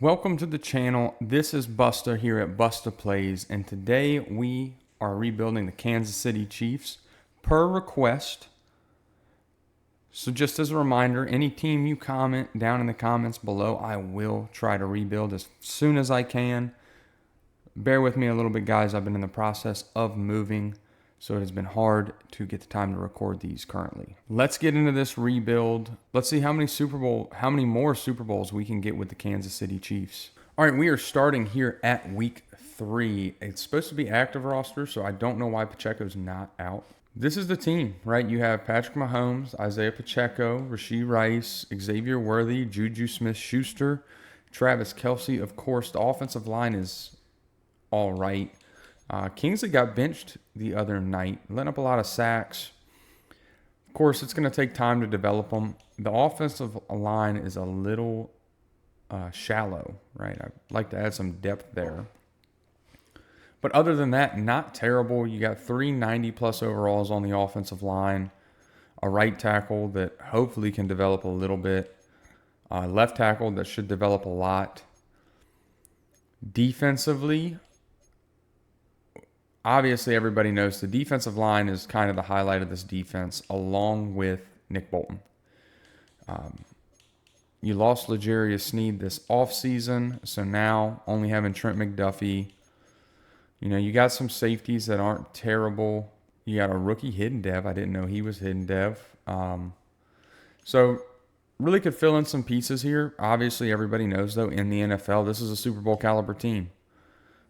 Welcome to the channel. This is Busta here at Busta Plays, and today we are rebuilding the Kansas City Chiefs per request. So just as a reminder, any team you comment down in the comments below, I will try to rebuild as soon as I can. Bear with me a little bit, guys. I've been in the process of moving, so it has been hard to get the time to record these currently. Let's get into this rebuild. Let's see how many more Super Bowls we can get with the Kansas City Chiefs. All right, we are starting here at week 3. It's supposed to be active roster, so I don't know why Pacheco's not out. This is the team, right? You have Patrick Mahomes, Isaiah Pacheco, Rashee Rice, Xavier Worthy, Juju Smith-Schuster, Travis Kelce. Of course, the offensive line is all right. Kingsley got benched the other night, letting up a lot of sacks. Of course, it's going to take time to develop them. The offensive line is a little shallow, right? I'd like to add some depth there. But other than that, not terrible. You got 390-plus overalls on the offensive line, a right tackle that hopefully can develop a little bit, left tackle that should develop a lot. Defensively, obviously, everybody knows the defensive line is kind of the highlight of this defense, along with Nick Bolton. You lost L'Jarius Sneed this offseason, so now only having Trent McDuffie. You got some safeties that aren't terrible. You got a rookie hidden dev. I didn't know he was hidden dev. So really could fill in some pieces here. Obviously, everybody knows, though, in the NFL, this is a Super Bowl caliber team.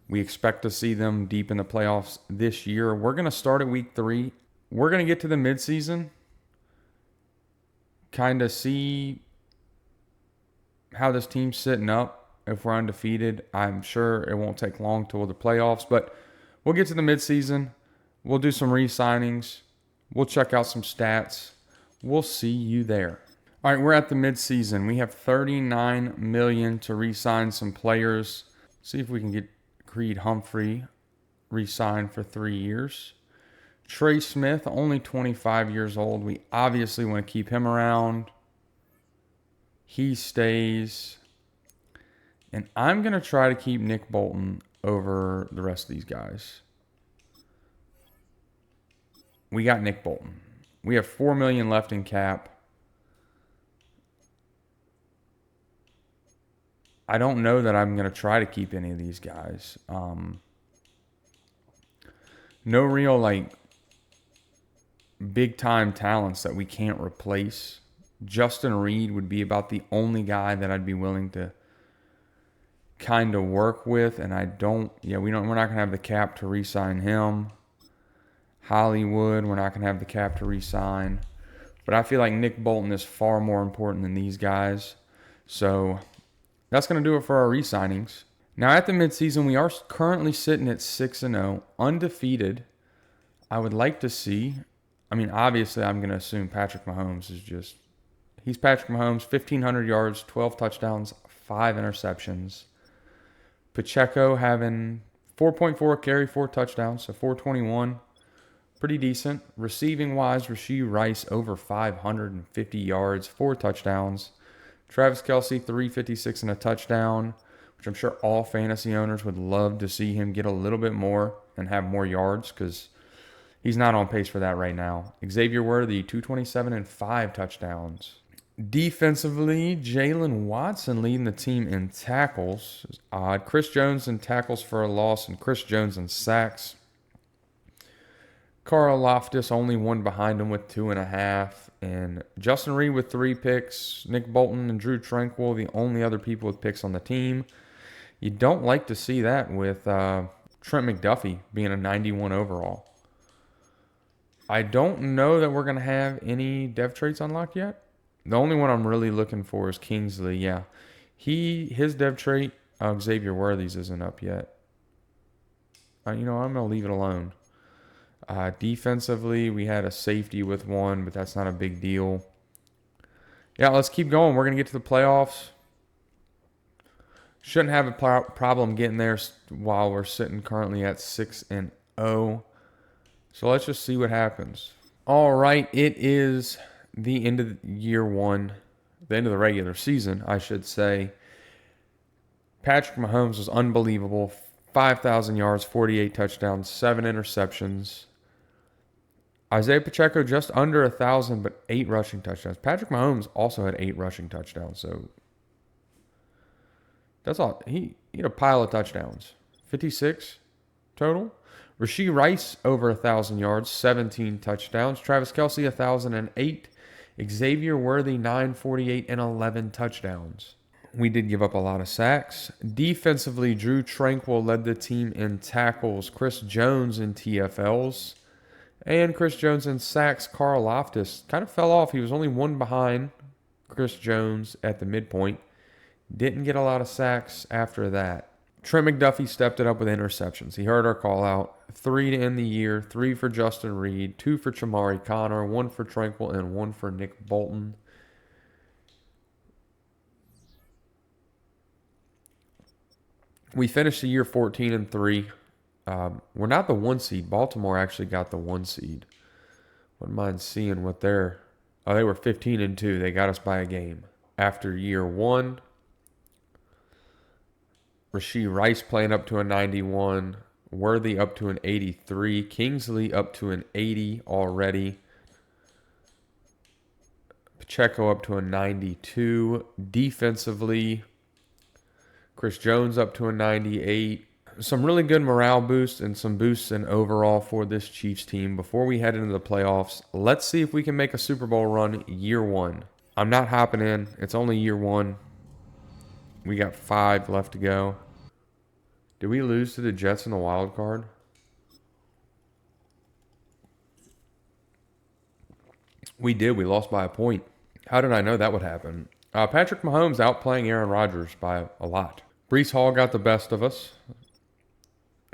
We expect to see them deep in the playoffs this year. We're going to start at week 3. We're going to get to the midseason, kind of see how this team's sitting up. If we're undefeated, I'm sure it won't take long till the playoffs, but we'll get to the midseason. We'll do some re-signings. We'll check out some stats. We'll see you there. All right, we're at the midseason. We have $39 million to re-sign some players. See if we can get Creed Humphrey re-signed for 3 years. Trey Smith, only 25 years old. We obviously want to keep him around. He stays. And I'm going to try to keep Nick Bolton over the rest of these guys. We got Nick Bolton. We have $4 million left in cap. I don't know that I'm going to try to keep any of these guys. No real, big-time talents that we can't replace. Justin Reed would be about the only guy that I'd be willing to kind of work with, and we're not going to have the cap to re-sign him. Hollywood, we're not going to have the cap to re-sign. But I feel like Nick Bolton is far more important than these guys. So that's going to do it for our re-signings. Now at the midseason, we are currently sitting at 6-0, undefeated. I would like to see, obviously I'm going to assume Patrick Mahomes he's Patrick Mahomes, 1,500 yards, 12 touchdowns, 5 interceptions. Pacheco having 4.4 carry, 4 touchdowns, so 421. Pretty decent. Receiving-wise, Rashee Rice over 550 yards, 4 touchdowns. Travis Kelce, 356 and a touchdown, which I'm sure all fantasy owners would love to see him get a little bit more and have more yards because he's not on pace for that right now. Xavier Worthy, 227 and 5 touchdowns. Defensively, Jalen Watson leading the team in tackles. Odd. Chris Jones in tackles for a loss and Chris Jones in sacks. Carl Loftus only one behind him with 2.5. And Justin Reed with 3 picks. Nick Bolton and Drew Tranquill, the only other people with picks on the team. You don't like to see that with Trent McDuffie being a 91 overall. I don't know that we're going to have any dev traits unlocked yet. The only one I'm really looking for is Kingsley. Yeah, his dev trait, Xavier Worthy's isn't up yet. I'm going to leave it alone. Defensively, we had a safety with 1, but that's not a big deal. Yeah, let's keep going. We're going to get to the playoffs. Shouldn't have a problem getting there while we're sitting currently at 6-0. So let's just see what happens. All right, it is the end of year 1, the end of the regular season, I should say. Patrick Mahomes was unbelievable. 5,000 yards, 48 touchdowns, 7 interceptions. Isaiah Pacheco just under 1,000, but 8 rushing touchdowns. Patrick Mahomes also had 8 rushing touchdowns, so that's all. He had a pile of touchdowns. 56 total. Rashee Rice over 1,000 yards, 17 touchdowns. Travis Kelce 1,008. Xavier Worthy 948 and 11 touchdowns. We did give up a lot of sacks. Defensively, Drew Tranquil led the team in tackles. Chris Jones in TFLs. And Chris Jones in sacks. Carl Loftus kind of fell off. He was only one behind Chris Jones at the midpoint. Didn't get a lot of sacks after that. Trent McDuffie stepped it up with interceptions. He heard our call out. 3 to end the year. 3 for Justin Reed. 2 for Chamari Connor. 1 for Tranquil. And 1 for Nick Bolton. We finished the year 14-3. We're not the 1 seed. Baltimore actually got the 1 seed. Wouldn't mind seeing what they're... Oh, they were 15-2. They got us by a game. After year 1, Rashee Rice playing up to a 91. Worthy up to an 83. Kingsley up to an 80 already. Pacheco up to a 92. Defensively, Chris Jones up to a 98. Some really good morale boosts and some boosts in overall for this Chiefs team. Before we head into the playoffs, let's see if we can make a Super Bowl run year 1. I'm not hopping in. It's only year 1. We got 5 left to go. Did we lose to the Jets in the wild card? We did. We lost by a point. How did I know that would happen? Patrick Mahomes outplaying Aaron Rodgers by a lot. Breece Hall got the best of us.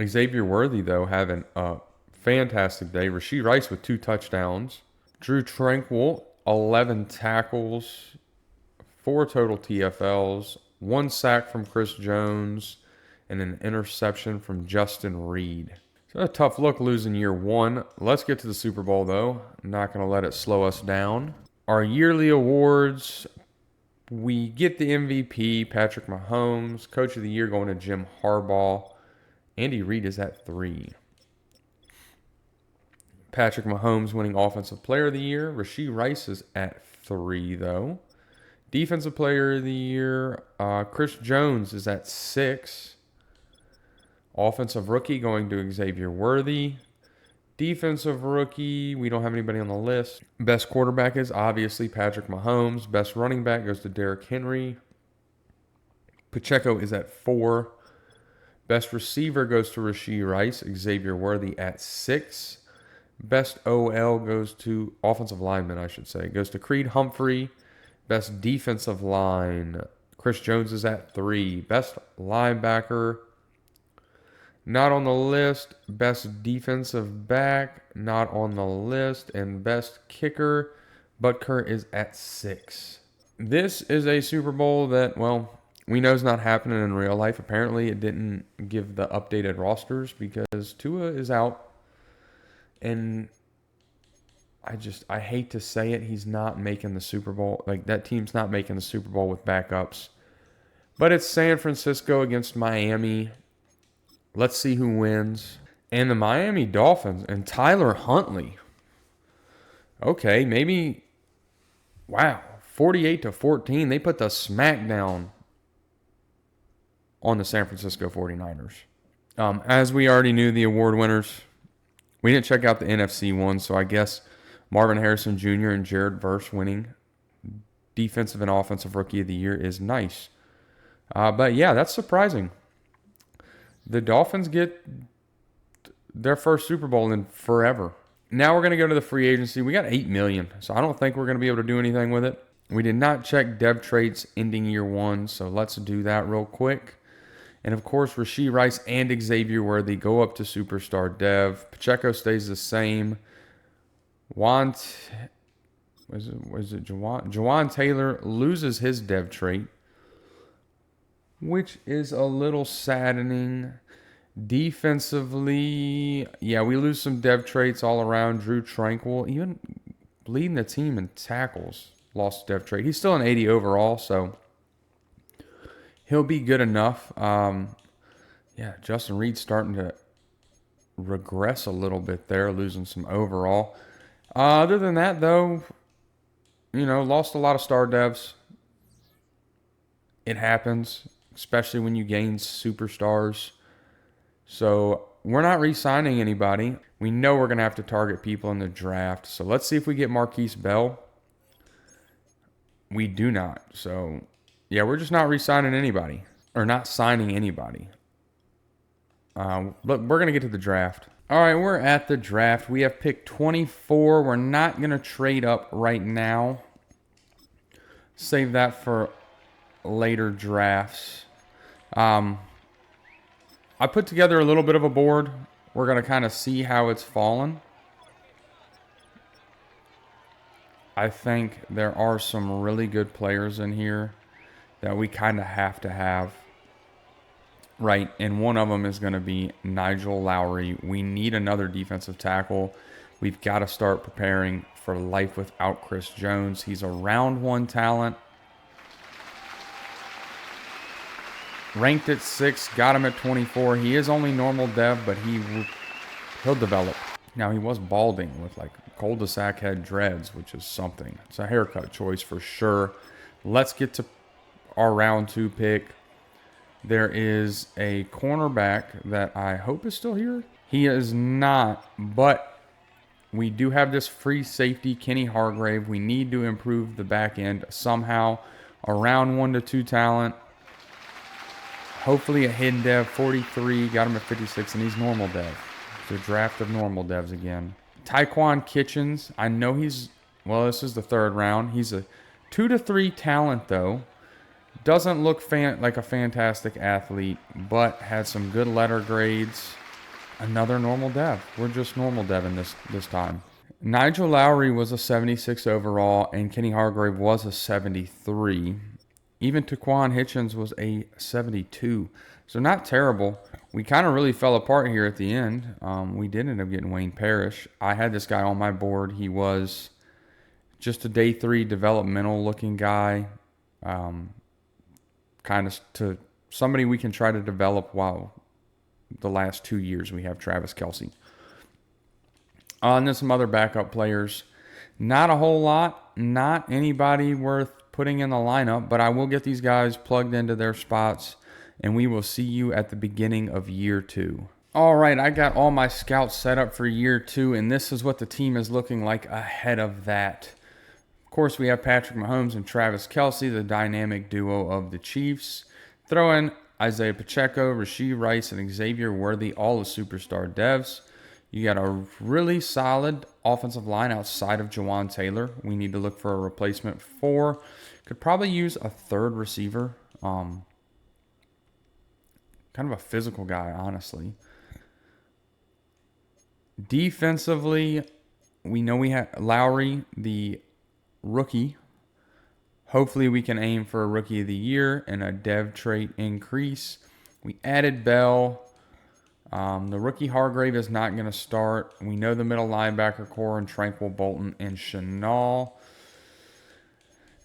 Xavier Worthy, though, having a fantastic day. Rashee Rice with 2 touchdowns. Drew Tranquil, 11 tackles, 4 total TFLs, 1 sack from Chris Jones, and an interception from Justin Reed. So a tough look losing year 1. Let's get to the Super Bowl, though. I'm not going to let it slow us down. Our yearly awards, we get the MVP, Patrick Mahomes. Coach of the Year going to Jim Harbaugh. Andy Reid is at 3. Patrick Mahomes winning Offensive Player of the Year. Rashee Rice is at 3, though. Defensive Player of the Year, Chris Jones is at 6. Offensive Rookie going to Xavier Worthy. Defensive Rookie, we don't have anybody on the list. Best Quarterback is obviously Patrick Mahomes. Best Running Back goes to Derrick Henry. Pacheco is at 4. Best Receiver goes to Rashee Rice. Xavier Worthy at 6. Best OL goes to... Offensive Lineman, I should say. Goes to Creed Humphrey. Best Defensive Line, Chris Jones is at 3. Best Linebacker, not on the list. Best Defensive Back, not on the list. And Best Kicker, Butker is at 6. This is a Super Bowl that, well, we know is not happening in real life. Apparently, it didn't give the updated rosters because Tua is out. And I hate to say it, he's not making the Super Bowl. Like, that team's not making the Super Bowl with backups. But it's San Francisco against Miami. Let's see who wins. And the Miami Dolphins and Tyler Huntley. Okay, maybe, wow, 48-14. They put the smackdown on the San Francisco 49ers. As we already knew, the award winners, we didn't check out the NFC one, so I guess Marvin Harrison Jr. and Jared Verse winning Defensive and Offensive Rookie of the Year is nice. But yeah, that's surprising. The Dolphins get their first Super Bowl in forever. Now we're going to go to the free agency. We got $8 million, so I don't think we're going to be able to do anything with it. We did not check dev traits ending year 1, so let's do that real quick. And of course, Rashee Rice and Xavier Worthy go up to Superstar Dev. Pacheco stays the same. Jawan Taylor loses his dev trait, which is a little saddening. Defensively, yeah, we lose some dev traits all around. Drew Tranquil, even leading the team in tackles, lost dev trait. He's still an 80 overall, so he'll be good enough. Yeah, Justin Reed's starting to regress a little bit there, losing some overall. Other than that, though, lost a lot of star devs. It happens, especially when you gain superstars. So we're not re-signing anybody. We know we're going to have to target people in the draft. So let's see if we get Marquise Bell. We do not. So, yeah, we're just not re-signing anybody. Or not signing anybody. But we're going to get to the draft. All right, we're at the draft. We have pick 24. We're not going to trade up right now. Save that for later drafts. I put together a little bit of a board. We're going to kind of see how it's fallen. I think there are some really good players in here that we kind of have to have. Right, and one of them is going to be Nigel Lowry. We need another defensive tackle. We've got to start preparing for life without Chris Jones. He's a round one talent. Ranked at 6, got him at 24. He is only normal dev, but he'll develop. Now, he was balding with like cul-de-sac head dreads, which is something. It's a haircut choice for sure. Let's get to our round 2 pick. There is a cornerback that I hope is still here. He is not, but we do have this free safety, Kenny Hargrave. We need to improve the back end somehow. Around 1 to 2 talent. Hopefully a hidden dev, 43, got him at 56, and he's normal dev. It's a draft of normal devs again. Tyquan Kitchens, I know this is the 3rd round. He's a 2 to 3 talent, though. Doesn't look like a fantastic athlete, but had some good letter grades. Another normal dev. We're just normal deving this time. Nigel Lowry was a 76 overall, and Kenny Hargrave was a 73. Even Taquan Hitchens was a 72. So not terrible. We kind of really fell apart here at the end. We did end up getting Wayne Parrish. I had this guy on my board. He was just a day 3 developmental looking guy. Kind of to somebody we can try to develop while the last 2 years we have Travis Kelce. And then some other backup players. Not a whole lot. Not anybody worth putting in the lineup, but I will get these guys plugged into their spots, and we will see you at the beginning of year 2. All right, I got all my scouts set up for year 2, and this is what the team is looking like ahead of that. Of course, we have Patrick Mahomes and Travis Kelce, the dynamic duo of the Chiefs. Throw in Isaiah Pacheco, Rashee Rice, and Xavier Worthy, all the superstar devs. You got a really solid offensive line outside of Jawan Taylor. We need to look for a replacement for. Could probably use a 3rd receiver. Kind of a physical guy, honestly. Defensively, we know we have Lowry, the rookie. Hopefully we can aim for a rookie of the year and a dev trait increase. We added Bell. The rookie Hargrave is not going to start. We know the middle linebacker core and Tranquil Bolton and Chenal.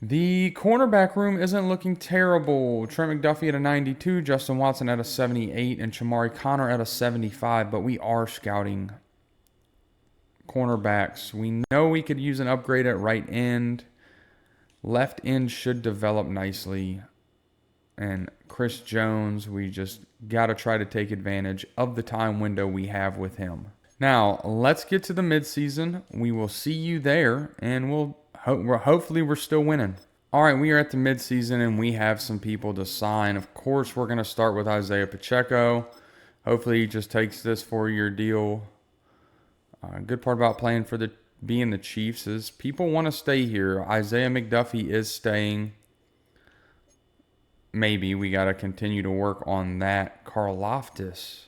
The cornerback room isn't looking terrible. Trent McDuffie at a 92, Justin Watson at a 78, and Chamari Connor at a 75. But we are scouting cornerbacks. We know we could use an upgrade at right end. Left end should develop nicely. And Chris Jones, we just got to try to take advantage of the time window we have with him. Now, let's get to the midseason. We will see you there, and hopefully we're still winning. All right, we are at the midseason, and we have some people to sign. Of course, we're going to start with Isaiah Pacheco. Hopefully he just takes this 4-year deal. Good part about playing for being the Chiefs is people want to stay here. Isaiah McDuffie is staying. Maybe we got to continue to work on that. Carl Loftus,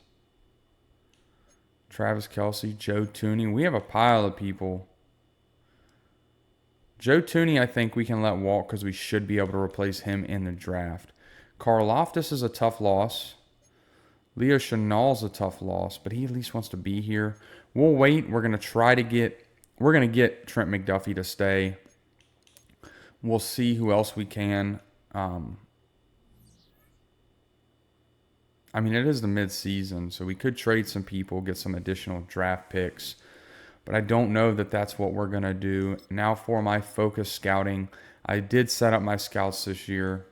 Travis Kelce, Joe Tooney. We have a pile of people. Joe Tooney, I think we can let walk because we should be able to replace him in the draft. Carl Loftus is a tough loss. Leo Chenal's a tough loss, but he at least wants to be here. We'll wait. We're going to get Trent McDuffie to stay. We'll see who else we can. I mean, it is the mid-season, so we could trade some people, get some additional draft picks, but I don't know that that's what we're going to do. Now for my focus scouting, I did set up my scouts this year.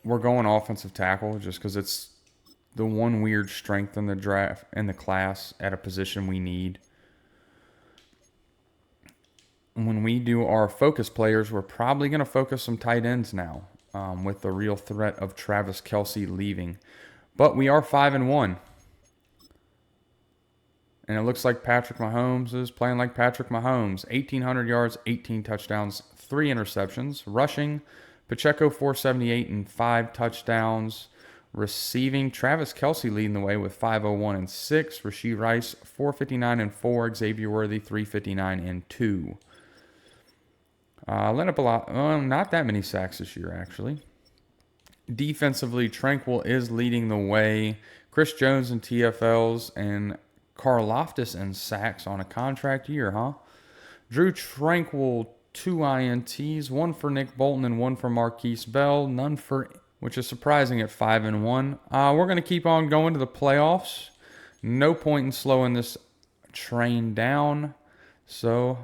We're going offensive tackle just because it's the one weird strength in the draft, in the class, at a position we need. When we do our focus players, we're probably going to focus some tight ends now, with the real threat of Travis Kelce leaving. But we are 5-1. And it looks like Patrick Mahomes is playing like Patrick Mahomes. 1,800 yards, 18 touchdowns, 3 interceptions. Rushing, Pacheco 478 and 5 touchdowns. Receiving, Travis Kelce leading the way with 501 and 6. Rashee Rice 459 and 4. Xavier Worthy 359 and 2. Let up a lot. Not that many sacks this year, actually. Defensively, Tranquil is leading the way. Chris Jones in TFLs and Karlaftis in sacks on a contract year, huh? Drew Tranquil, 2 INTs, 1 for Nick Bolton and 1 for Marquise Bell. None for, which is surprising at 5-1. We're going to keep on going to the playoffs. No point in slowing this train down. So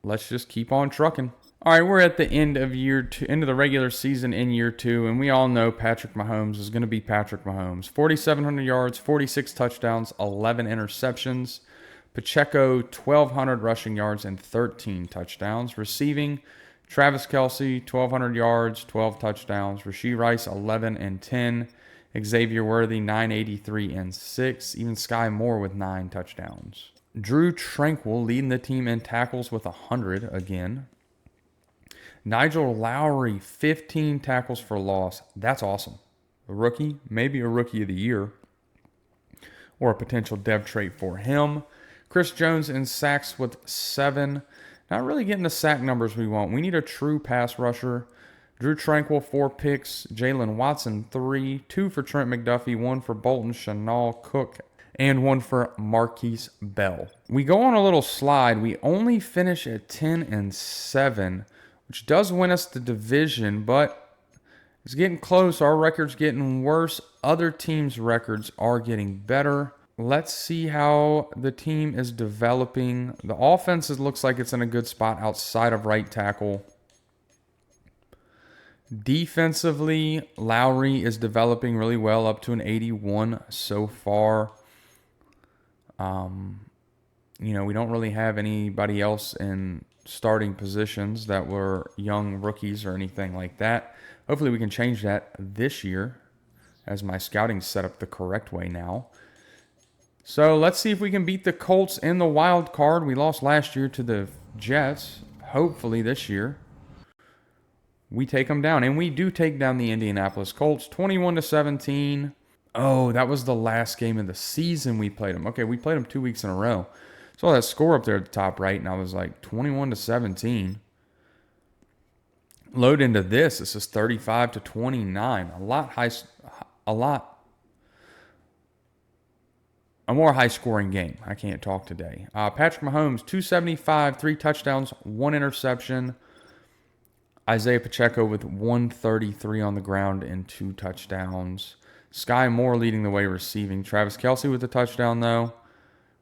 let's just keep on trucking. All right, we're at the end of year 2, end of the regular season in year 2, and we all know Patrick Mahomes is going to be Patrick Mahomes. 4,700 yards, 46 touchdowns, 11 interceptions. Pacheco, 1,200 rushing yards and 13 touchdowns. Receiving, Travis Kelce, 1,200 yards, 12 touchdowns. Rashee Rice, 11 and 10. Xavier Worthy, 983 and 6. Even Sky Moore with 9 touchdowns. Drew Tranquil leading the team in tackles with 100 again. Nigel Lowry, 15 tackles for loss. That's awesome. A rookie, maybe a rookie of the year, or a potential dev trait for him. Chris Jones in sacks with 7. Not really getting the sack numbers we want. We need a true pass rusher. Drew Tranquil, 4 picks. Jalen Watson, 3. 2 for Trent McDuffie, 1 for Bolton Chanel Cook, and 1 for Marquise Bell. We go on a little slide. We only finish at 10-7. Which does win us the division, but it's getting close. Our record's getting worse. Other teams' records are getting better. Let's see how the team is developing. The offense looks like it's in a good spot outside of right tackle. Defensively, Lowry is developing really well, up to an 81 so far. We don't really have anybody else in starting positions that were young rookies or anything like that. Hopefully we can change that this year, as my scouting's set up the correct way now. So let's see if we can beat the Colts in the wild card. We lost last year to the Jets. Hopefully this year we take them down. And we do take down the Indianapolis Colts 21-17. Oh, that was the last game of the season we played them. Okay, we played them 2 weeks in a row. Saw that score up there at the top right, and I was like 21-17. Load into this. This is 35-29. A more high-scoring game. I can't talk today. Patrick Mahomes, 275, 3 touchdowns, 1 interception. Isaiah Pacheco with 133 on the ground and 2 touchdowns. Sky Moore leading the way receiving. Travis Kelce with a touchdown, though.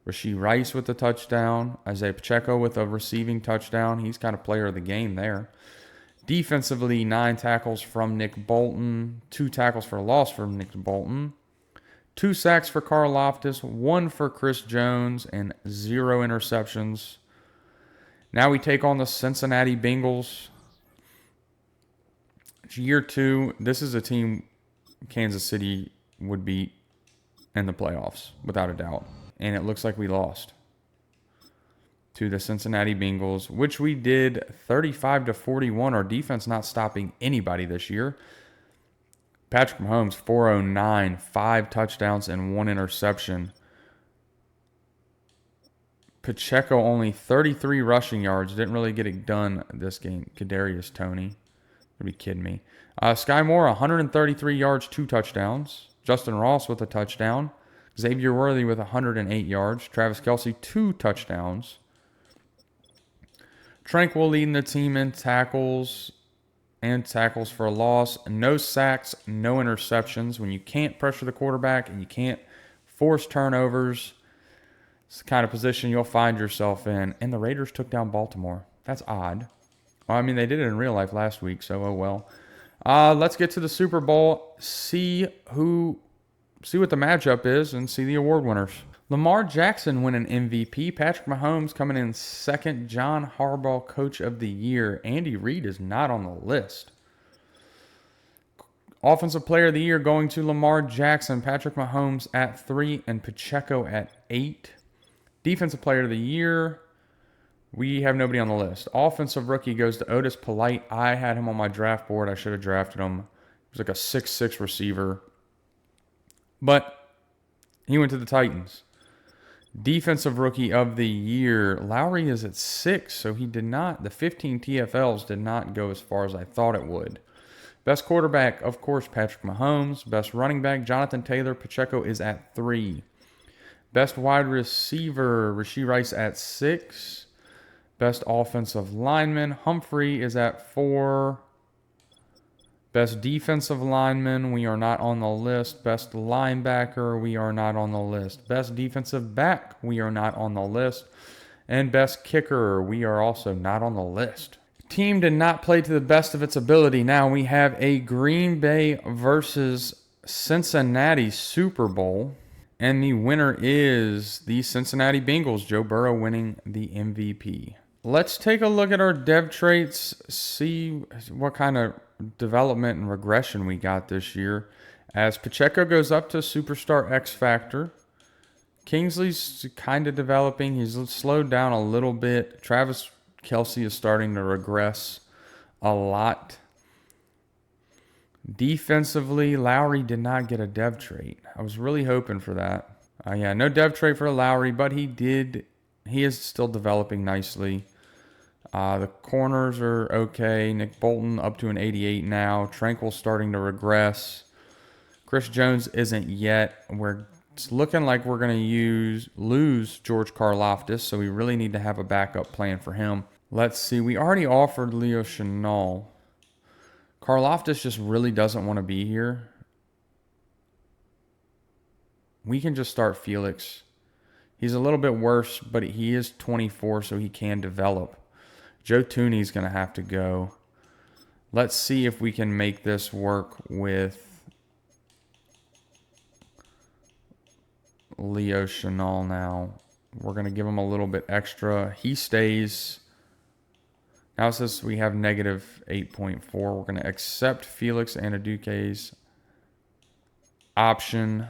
Rashee Rice with a touchdown. Isaiah Pacheco with a receiving touchdown. He's kind of player of the game there. Defensively, 9 tackles from Nick Bolton. 2 tackles for loss from Nick Bolton. 2 sacks for Karlaftis. 1 for Chris Jones. And 0 interceptions. Now we take on the Cincinnati Bengals. It's year 2. This is a team Kansas City would beat in the playoffs, without a doubt. And it looks like we lost to the Cincinnati Bengals, which we did 35-41. Our defense not stopping anybody this year. Patrick Mahomes, 409, 5 touchdowns and 1 interception. Pacheco only 33 rushing yards. Didn't really get it done this game. Kadarius Toney. You'd be kidding me. Sky Moore, 133 yards, 2 touchdowns. Justin Ross with a touchdown. Xavier Worthy with 108 yards. Travis Kelce, 2 touchdowns. Tranquil leading the team in tackles. and tackles for a loss. No sacks, no interceptions. When you can't pressure the quarterback and you can't force turnovers, it's the kind of position you'll find yourself in. And the Raiders took down Baltimore. That's odd. Well, I mean, they did it in real life last week, so oh well. Let's get to the Super Bowl. See what the matchup is and see the award winners. Lamar Jackson winning MVP. Patrick Mahomes coming in second. John Harbaugh Coach of the Year. Andy Reid is not on the list. Offensive Player of the Year going to Lamar Jackson. Patrick Mahomes at 3 and Pacheco at 8. Defensive Player of the Year, we have nobody on the list. Offensive Rookie goes to Otis Polite. I had him on my draft board. I should have drafted him. He was like a 6'6 receiver. But he went to the Titans. Defensive Rookie of the Year, Lowry is at 6, so he did not, the 15 TFLs did not go as far as I thought it would. Best quarterback, of course, Patrick Mahomes. Best running back, Jonathan Taylor. Pacheco is at 3. Best wide receiver, Rashee Rice at 6. Best offensive lineman, Humphrey is at 4. Best defensive lineman, we are not on the list. Best linebacker, we are not on the list. Best defensive back, we are not on the list. And best kicker, we are also not on the list. Team did not play to the best of its ability. Now we have a Green Bay versus Cincinnati Super Bowl. And the winner is the Cincinnati Bengals. Joe Burrow winning the MVP. Let's take a look at our dev traits, see what kind of development and regression we got this year. As Pacheco goes up to Superstar X Factor. Kingsley's kind of developing. He's slowed down a little bit. Travis Kelce is starting to regress a lot. Defensively, Lowry did not get a dev trait. I was really hoping for that. Yeah, no dev trait for Lowry, but he is still developing nicely. The corners are okay. Nick Bolton up to an 88 now. Tranquil starting to regress. Chris Jones isn't yet. It's looking like we're going to lose George Karlaftis, so we really need to have a backup plan for him. Let's see. We already offered Leo Chenal. Karlaftis just really doesn't want to be here. We can just start Felix. He's a little bit worse, but he is 24, so he can develop. Joe Tooney's going to have to go. Let's see if we can make this work with Leo Chenal now. We're going to give him a little bit extra. He stays. Now it says we have negative 8.4. We're going to accept Felix Anaduke's option.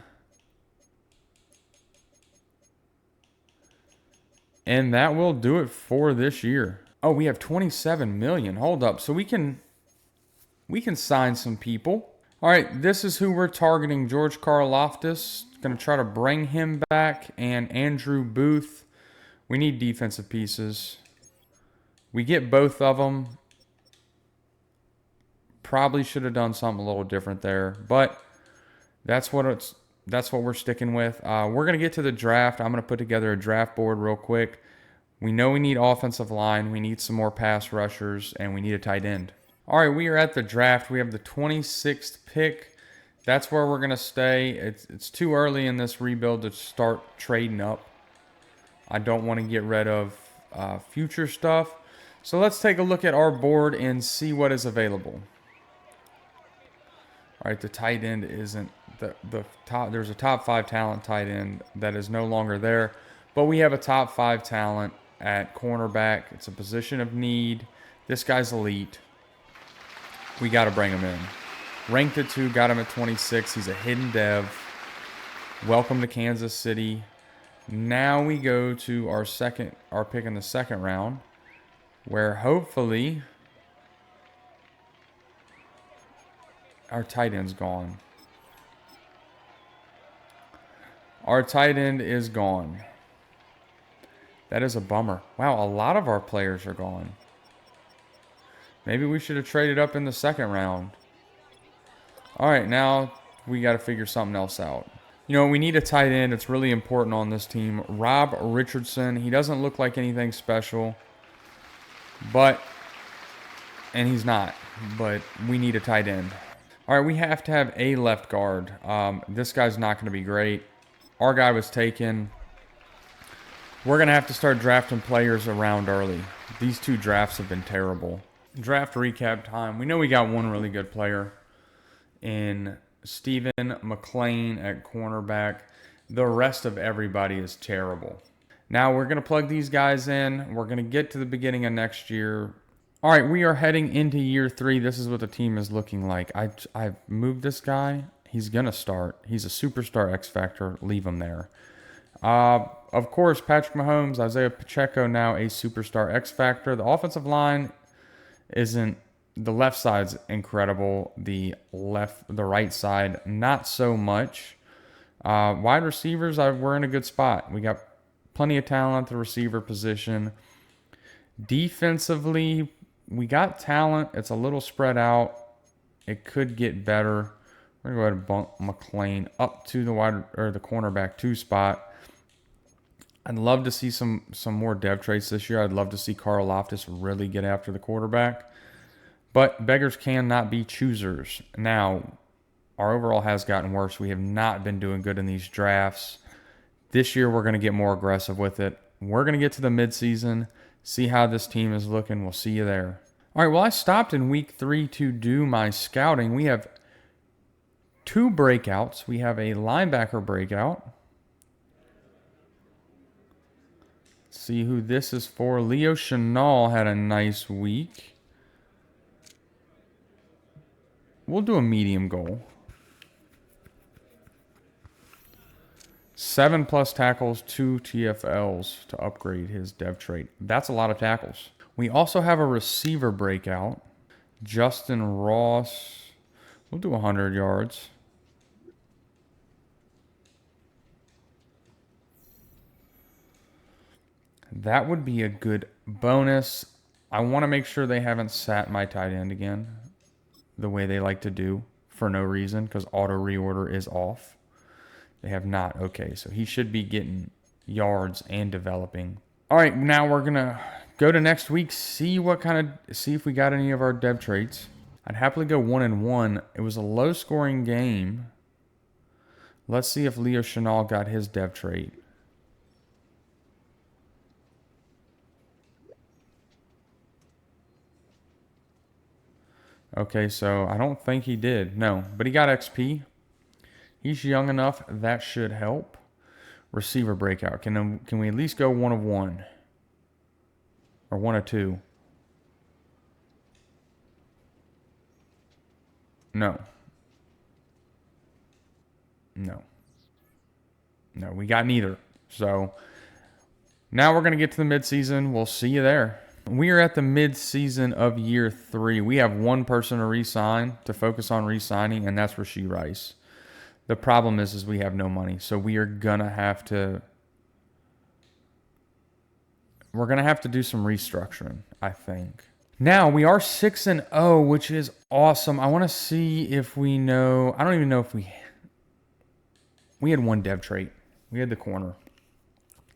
And that will do it for this year. Oh, we have 27 million. Hold up. So we can sign some people. All right, this is who we're targeting. George Karlaftis. Going to try to bring him back. And Andrew Booth. We need defensive pieces. We get both of them. Probably should have done something a little different there. But that's what we're sticking with. We're going to get to the draft. I'm going to put together a draft board real quick. We know we need offensive line. We need some more pass rushers. And we need a tight end. All right, we are at the draft. We have the 26th pick. That's where we're going to stay. It's too early in this rebuild to start trading up. I don't want to get rid of future stuff. So let's take a look at our board and see what is available. All right, the tight end isn't the top. There's a top 5 talent tight end that is no longer there. But we have a top 5 talent at cornerback. It's a position of need. This guy's elite. We got to bring him in. Ranked at 2, got him at 26. He's a hidden dev. Welcome to Kansas City. Now we go to our pick in the second round, where hopefully our tight end's gone. Our tight end is gone. That is a bummer. Wow, a lot of our players are gone. Maybe we should have traded up in the second round. All right, now we got to figure something else out. You know, we need a tight end. It's really important on this team. Rob Richardson. He doesn't look like anything special, but and he's not. But we need a tight end. All right, we have to have a left guard. This guy's not going to be great. Our guy was taken. We're going to have to start drafting players around early. These two drafts have been terrible. Draft recap time. We know we got one really good player in Stephen McLean at cornerback. The rest of everybody is terrible. Now we're going to plug these guys in. We're going to get to the beginning of next year. All right, we are heading into year 3. This is what the team is looking like. I've moved this guy. He's going to start. He's a superstar X Factor. Leave him there. Of course, Patrick Mahomes, Isaiah Pacheco, now a superstar X Factor. The offensive line isn't, the left side's incredible. The right side, not so much. Wide receivers, we're in a good spot. We got plenty of talent at the receiver position. Defensively, we got talent. It's a little spread out. It could get better. We're gonna go ahead and bump McLean up to the the cornerback 2 spot. I'd love to see some more dev traits this year. I'd love to see Carl Loftus really get after the quarterback. But beggars cannot be choosers. Now, our overall has gotten worse. We have not been doing good in these drafts. This year, we're going to get more aggressive with it. We're going to get to the midseason, see how this team is looking. We'll see you there. All right, well, I stopped in week 3 to do my scouting. We have 2 breakouts. We have a linebacker breakout. Let's see who this is for. Leo Chenal had a nice week. We'll do a medium goal. 7+ tackles, 2 TFLs to upgrade his dev trait. That's a lot of tackles. We also have a receiver breakout. Justin Ross. We'll do 100 yards. That would be a good bonus. I want to make sure they haven't sat my tight end again the way they like to do for no reason, because auto reorder is off. They have not. Okay, so he should be getting yards and developing. All right, now we're going to go to next week, see if we got any of our dev traits. I'd happily go 1-1. It was a low-scoring game. Let's see if Leo Chenal got his dev trait. Okay, so I don't think he did. No, but he got XP. He's young enough. That should help. Receiver breakout. Can we at least go 1 of 1? Or 1 of 2? No. No. No, we got neither. So now we're going to get to the midseason. We'll see you there. We are at the mid-season of year 3. We have one person to re-sign, to focus on re-signing, and that's Rashee Rice. The problem is we have no money, so we are gonna have to. We're gonna have to do some restructuring, I think. Now we are 6-0, which is awesome. I want to see if we know. I don't even know if we had one dev trait. We had the corner.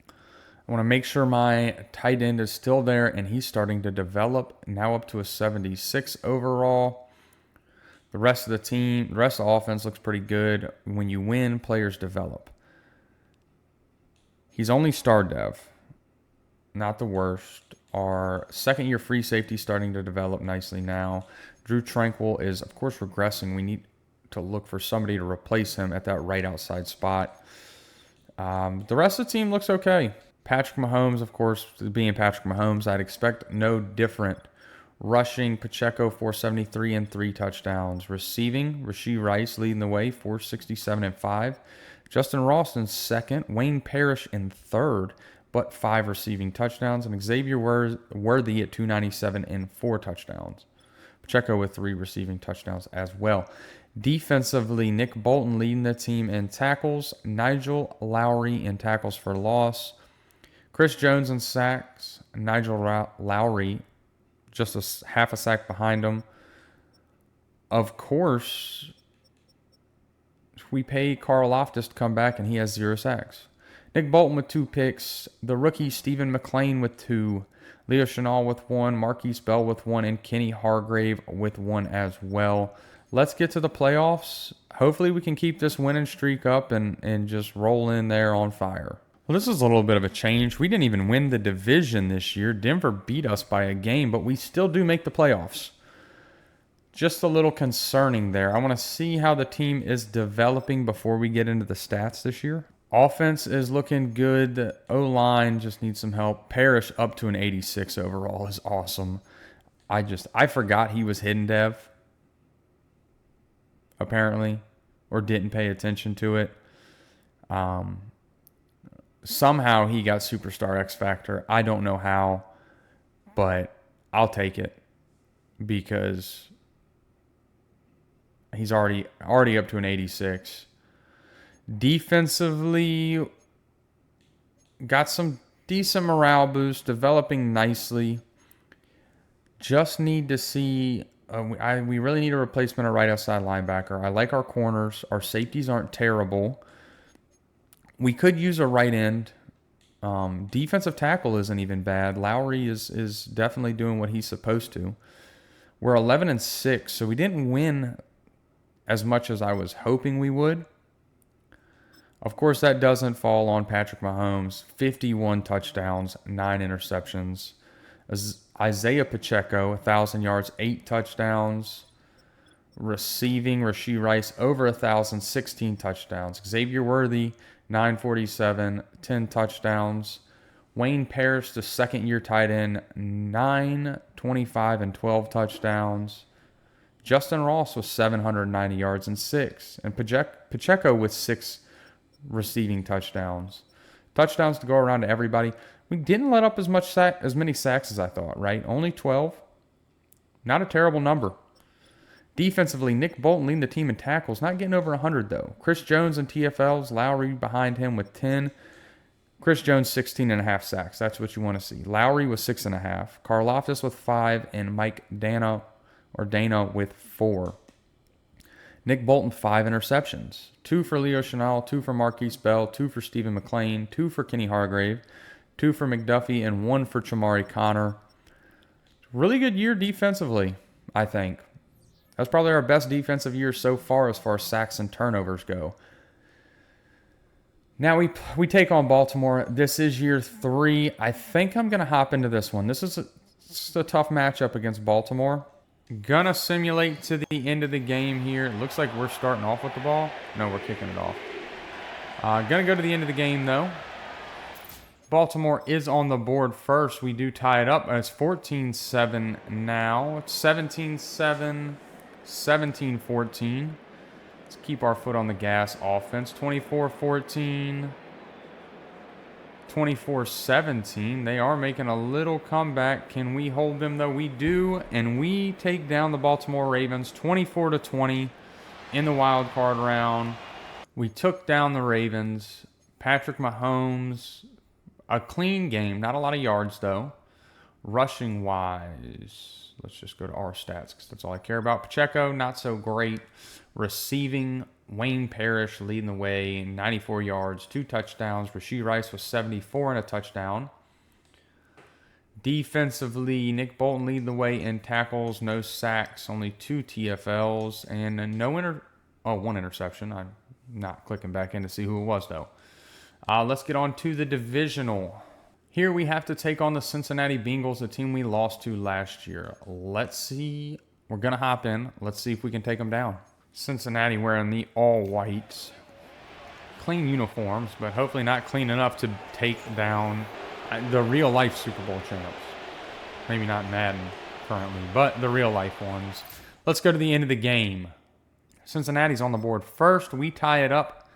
I want to make sure my tight end is still there and he's starting to develop, now up to a 76 overall. The rest of the team, the rest of the offense looks pretty good. When you win, players develop. He's only star dev. Not the worst. Our second-year free safety starting to develop nicely now. Drew Tranquil is, of course, regressing. We need to look for somebody to replace him at that right outside spot. The rest of the team looks okay. Patrick Mahomes, of course, being Patrick Mahomes, I'd expect no different. Rushing, Pacheco, 473 and 3 touchdowns. Receiving, Rashee Rice leading the way, 467 and 5. Justin Ross in second. Wayne Parrish in third, but 5 receiving touchdowns. And Xavier Worthy at 297 and 4 touchdowns. Pacheco with 3 receiving touchdowns as well. Defensively, Nick Bolton leading the team in tackles. Nigel Lowry in tackles for loss. Chris Jones in sacks. Nigel Lowry just half a sack behind him. Of course, we pay Carl Loftus to come back and he has 0 sacks. Nick Bolton with 2 picks. The rookie Stephen McLean with 2. Leo Chenal with 1, Marquise Bell with 1, and Kenny Hargrave with 1 as well. Let's get to the playoffs. Hopefully we can keep this winning streak up and just roll in there on fire. Well, this is a little bit of a change. We didn't even win the division this year. Denver beat us by a game, but we still do make the playoffs. Just a little concerning there. I want to see how the team is developing before we get into the stats this year. Offense is looking good. The O-line just needs some help. Parrish up to an 86 overall is awesome. I forgot he was hidden dev, apparently, or didn't pay attention to it. Somehow he got Superstar X Factor. I don't know how, but I'll take it because he's already up to an 86. Defensively, got some decent morale boost, developing nicely. Just need to see, we really need a replacement at right outside linebacker. I like our corners. Our safeties aren't terrible. We could use a right end. Defensive tackle isn't even bad. Lowry is definitely doing what he's supposed to. We're 11-6, so we didn't win as much as I was hoping we would. Of course, that doesn't fall on Patrick Mahomes. 51 touchdowns, 9 interceptions. Isaiah Pacheco, 1,000 yards, 8 touchdowns. Receiving, Rashee Rice, over 1,000, 16 touchdowns. Xavier Worthy, 947, 10 touchdowns. Wayne Parrish, the second-year tight end, 9, 25, and 12 touchdowns. Justin Ross with 790 yards and 6. And Pacheco with 6 receiving touchdowns. Touchdowns to go around to everybody. We didn't let up as many sacks as I thought, right? Only 12. Not a terrible number. Defensively, Nick Bolton leading the team in tackles. Not getting over 100, though. Chris Jones in TFLs. Lowry behind him with 10. Chris Jones, 16.5 sacks. That's what you want to see. Lowry with 6.5. Karlaftis with 5. And Mike Dana with 4. Nick Bolton, 5 interceptions. 2 for Leo Chenal, 2 for Marquise Bell, 2 for Stephen McLean, 2 for Kenny Hargrave, 2 for McDuffie, and 1 for Chamari Connor. Really good year defensively, I think. That's probably our best defensive year so far as sacks and turnovers go. Now we take on Baltimore. This is year 3. I think I'm going to hop into this one. This is a tough matchup against Baltimore. Gonna simulate to the end of the game here. It looks like we're starting off with the ball. No, we're kicking it off. Gonna go to the end of the game, though. Baltimore is on the board first. We do tie it up. It's 14-7 now. It's 17-7, 17-14. Let's keep our foot on the gas offense. 24-14. 24-17. They are making a little comeback. Can we hold them, though? We do, and we take down the Baltimore Ravens 24-20 in the wild card round. We took down the Ravens. Patrick Mahomes, a clean game. Not a lot of yards, though. Rushing-wise, let's just go to our stats because that's all I care about. Pacheco, not so great. Receiving, Wayne Parrish leading the way, 94 yards, 2 touchdowns. Rashee Rice was 74 and a touchdown. Defensively, Nick Bolton leading the way in tackles, no sacks, only 2 TFLs, and one interception. I'm not clicking back in to see who it was, though. Let's get on to the divisional. Here we have to take on the Cincinnati Bengals, the team we lost to last year. Let's see. We're going to hop in. Let's see if we can take them down. Cincinnati wearing the all-whites. Clean uniforms, but hopefully not clean enough to take down the real-life Super Bowl champs. Maybe not Madden currently, but the real-life ones. Let's go to the end of the game. Cincinnati's on the board first. We tie it up,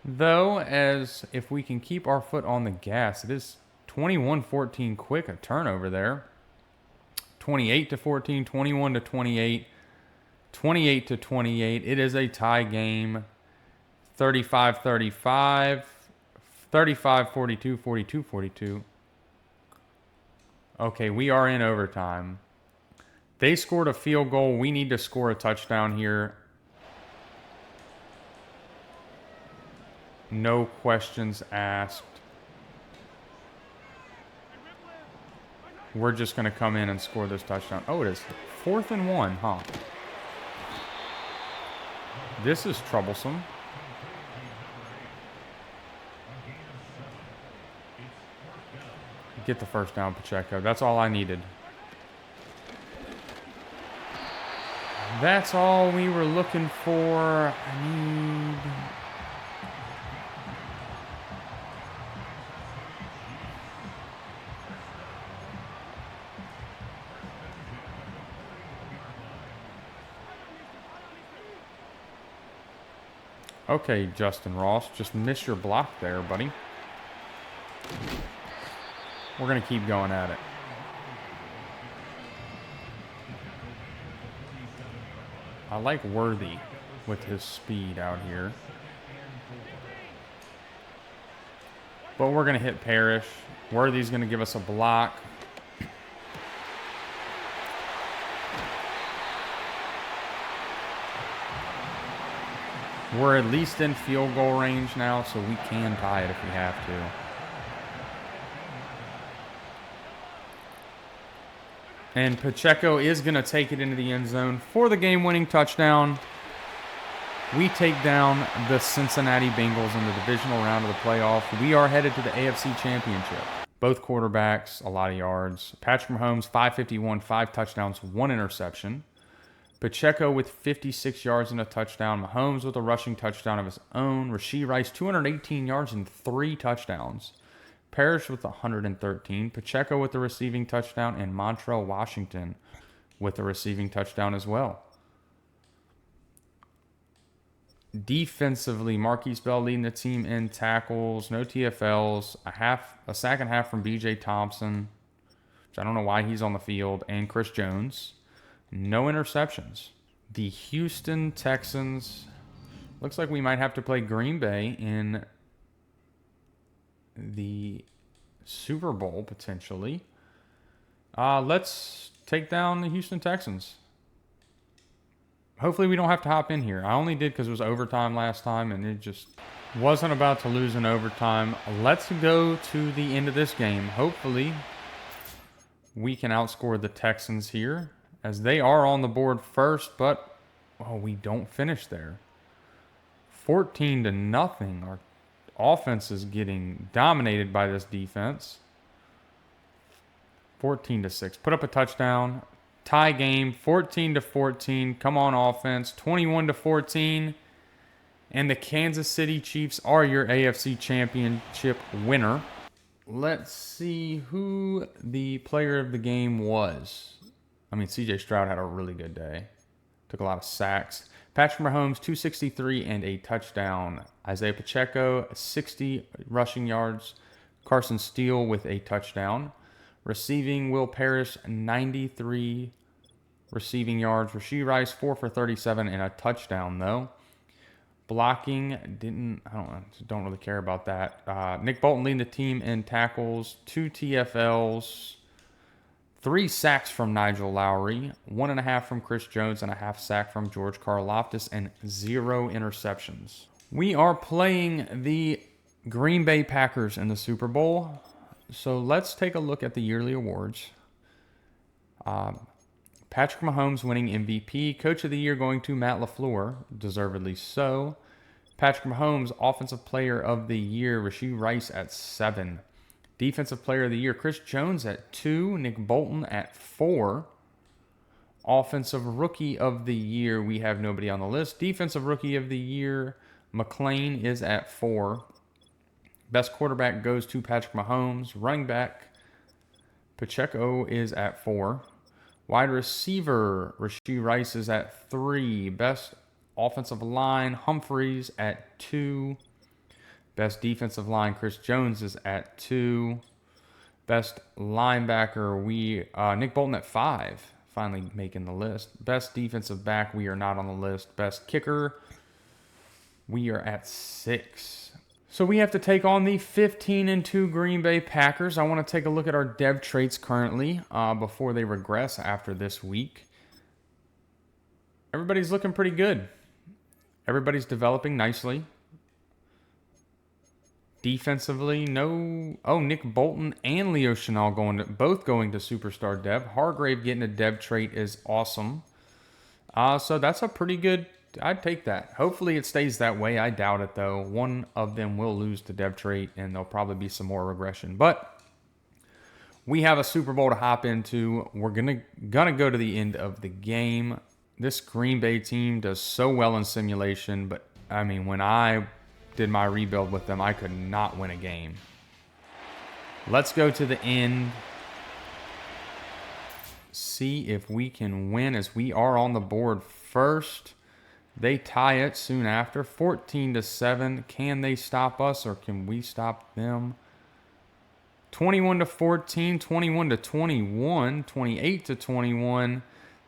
though, as if we can keep our foot on the gas. It is 21-14 quick, a turnover there. 28-14, 21-28. 28-28. It is a tie game. 35-35. 35-42. 42-42. Okay, we are in overtime. They scored a field goal. We need to score a touchdown here. No questions asked. we're just going to come in and score this touchdown. Oh, it is 4th and 1, huh? This is troublesome. Get the first down, Pacheco. That's all I needed. That's all we were looking for. I need... Okay, Justin Ross, just miss your block there, buddy. We're going to keep going at it. I like Worthy with his speed out here. But we're going to hit Parrish. Worthy's going to give us a block. We're at least in field goal range now, so we can tie it if we have to. And Pacheco is going to take it into the end zone for the game-winning touchdown. We take down the Cincinnati Bengals in the divisional round of the playoff. We are headed to the AFC Championship. Both quarterbacks, a lot of yards. Patrick Mahomes, 551, 5 touchdowns, 1 interception. Pacheco with 56 yards and a touchdown. Mahomes with a rushing touchdown of his own. Rashee Rice, 218 yards and 3 touchdowns. Parrish with 113. Pacheco with the receiving touchdown. And Montrell Washington with the receiving touchdown as well. Defensively, Marquise Bell leading the team in tackles. No TFLs. A sack and a half from B.J. Thompson, which I don't know why he's on the field. And Chris Jones. No interceptions. The Houston Texans. Looks like we might have to play Green Bay in the Super Bowl, potentially. Let's take down the Houston Texans. Hopefully we don't have to hop in here. I only did because it was overtime last time, and it just wasn't about to lose in overtime. Let's go to the end of this game. Hopefully we can outscore the Texans here, as they are on the board first, but we don't finish there. 14-0. Our offense is getting dominated by this defense. 14-6. Put up a touchdown. Tie game. 14-14. Come on, offense. 21-14. And the Kansas City Chiefs are your AFC Championship winner. Let's see who the player of the game was. I mean, C.J. Stroud had a really good day. Took a lot of sacks. Patrick Mahomes, 263 and a touchdown. Isaiah Pacheco, 60 rushing yards. Carson Steele with a touchdown. Receiving, Will Parrish, 93 receiving yards. Rashee Rice, 4 for 37 and a touchdown, though. Blocking, I don't really care about that. Nick Bolton leading the team in tackles. 2 TFLs. 3 sacks from Nigel Lowry, 1.5 from Chris Jones, and a half sack from George Karlaftis, and 0 interceptions. We are playing the Green Bay Packers in the Super Bowl. So let's take a look at the yearly awards. Patrick Mahomes winning MVP. Coach of the Year going to Matt LaFleur, deservedly so. Patrick Mahomes, Offensive Player of the Year, Rashee Rice at 7. Defensive Player of the Year, Chris Jones at 2. Nick Bolton at 4. Offensive Rookie of the Year, we have nobody on the list. Defensive Rookie of the Year, McLean is at 4. Best quarterback goes to Patrick Mahomes. Running back, Pacheco is at 4. Wide receiver, Rashee Rice is at 3. Best offensive line, Humphreys at 2. Best defensive line, Chris Jones is at 2. Best linebacker, Nick Bolton at 5, finally making the list. Best defensive back, we are not on the list. Best kicker, we are at 6. So we have to take on the 15-2 Green Bay Packers. I want to take a look at our dev traits currently before they regress after this week. Everybody's looking pretty good. Everybody's developing nicely. Defensively, no. Oh, Nick Bolton and Leo Chenal both going to superstar dev. Hargrave getting a dev trait is awesome. So that's a pretty good. I'd take that. Hopefully it stays that way. I doubt it though. One of them will lose the dev trait, and there'll probably be some more regression. But we have a Super Bowl to hop into. We're gonna go to the end of the game. This Green Bay team does so well in simulation, but I mean, when I did my rebuild with them, I could not win a game. Let's go to the end. See if we can win, as we are on the board first. They tie it soon after, 14-7. Can they stop us, or can we stop them? 21-14, 21-21, 28-21.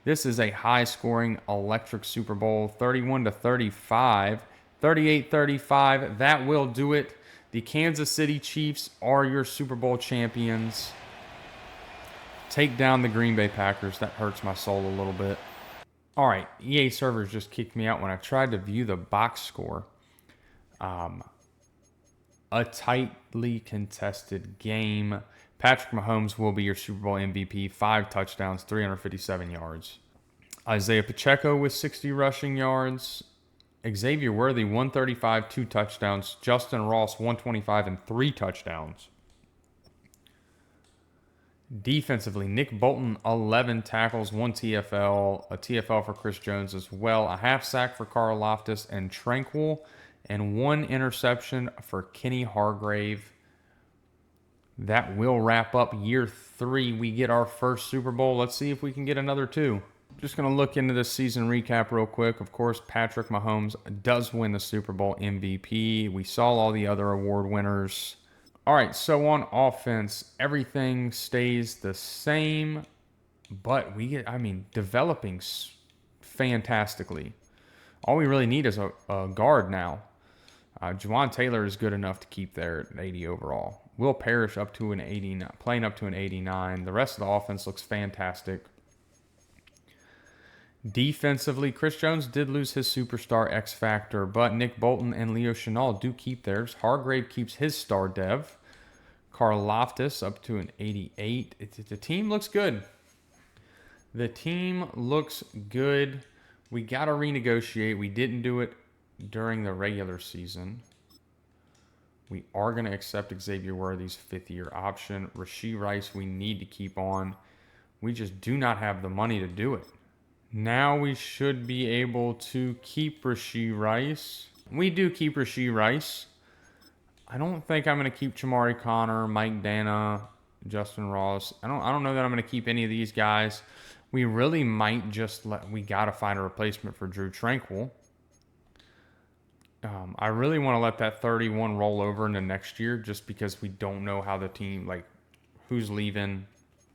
This is a high-scoring electric Super Bowl. 31-35. 38-35, that will do it. The Kansas City Chiefs are your Super Bowl champions. Take down the Green Bay Packers. That hurts my soul a little bit. All right, EA servers just kicked me out when I tried to view the box score. A tightly contested game. Patrick Mahomes will be your Super Bowl MVP. 5 touchdowns, 357 yards. Isaiah Pacheco with 60 rushing yards. Xavier Worthy, 135, 2 touchdowns. Justin Ross, 125 and 3 touchdowns. Defensively, Nick Bolton, 11 tackles, 1 TFL, a TFL for Chris Jones as well, a half sack for Carl Loftus and Tranquil, and 1 interception for Kenny Hargrave. That will wrap up year 3. We get our first Super Bowl. Let's see if we can get another 2. Just going to look into this season recap real quick. Of course, Patrick Mahomes does win the Super Bowl MVP. We saw all the other award winners. All right, so on offense, everything stays the same, but we get, developing fantastically. All we really need is a guard now. Juwan Taylor is good enough to keep there at 80 overall. Will Parrish up to an 89, playing up to an 89. The rest of the offense looks fantastic. Defensively, Chris Jones did lose his superstar X Factor, but Nick Bolton and Leo Chenal do keep theirs. Hargrave keeps his star dev. Carl Loftus up to an 88. The team looks good. The team looks good. We got to renegotiate. We didn't do it during the regular season. We are going to accept Xavier Worthy's 5th-year option. Rashee Rice, we need to keep on. We just do not have the money to do it. Now we should be able to keep Rashee Rice. We do keep Rashee Rice. I don't think I'm going to keep Chamari Connor, Mike Dana, Justin Ross. I don't know that I'm going to keep any of these guys. We really might just we got to find a replacement for Drew Tranquil. I really want to let that 31 roll over into next year, just because we don't know how the team, who's leaving,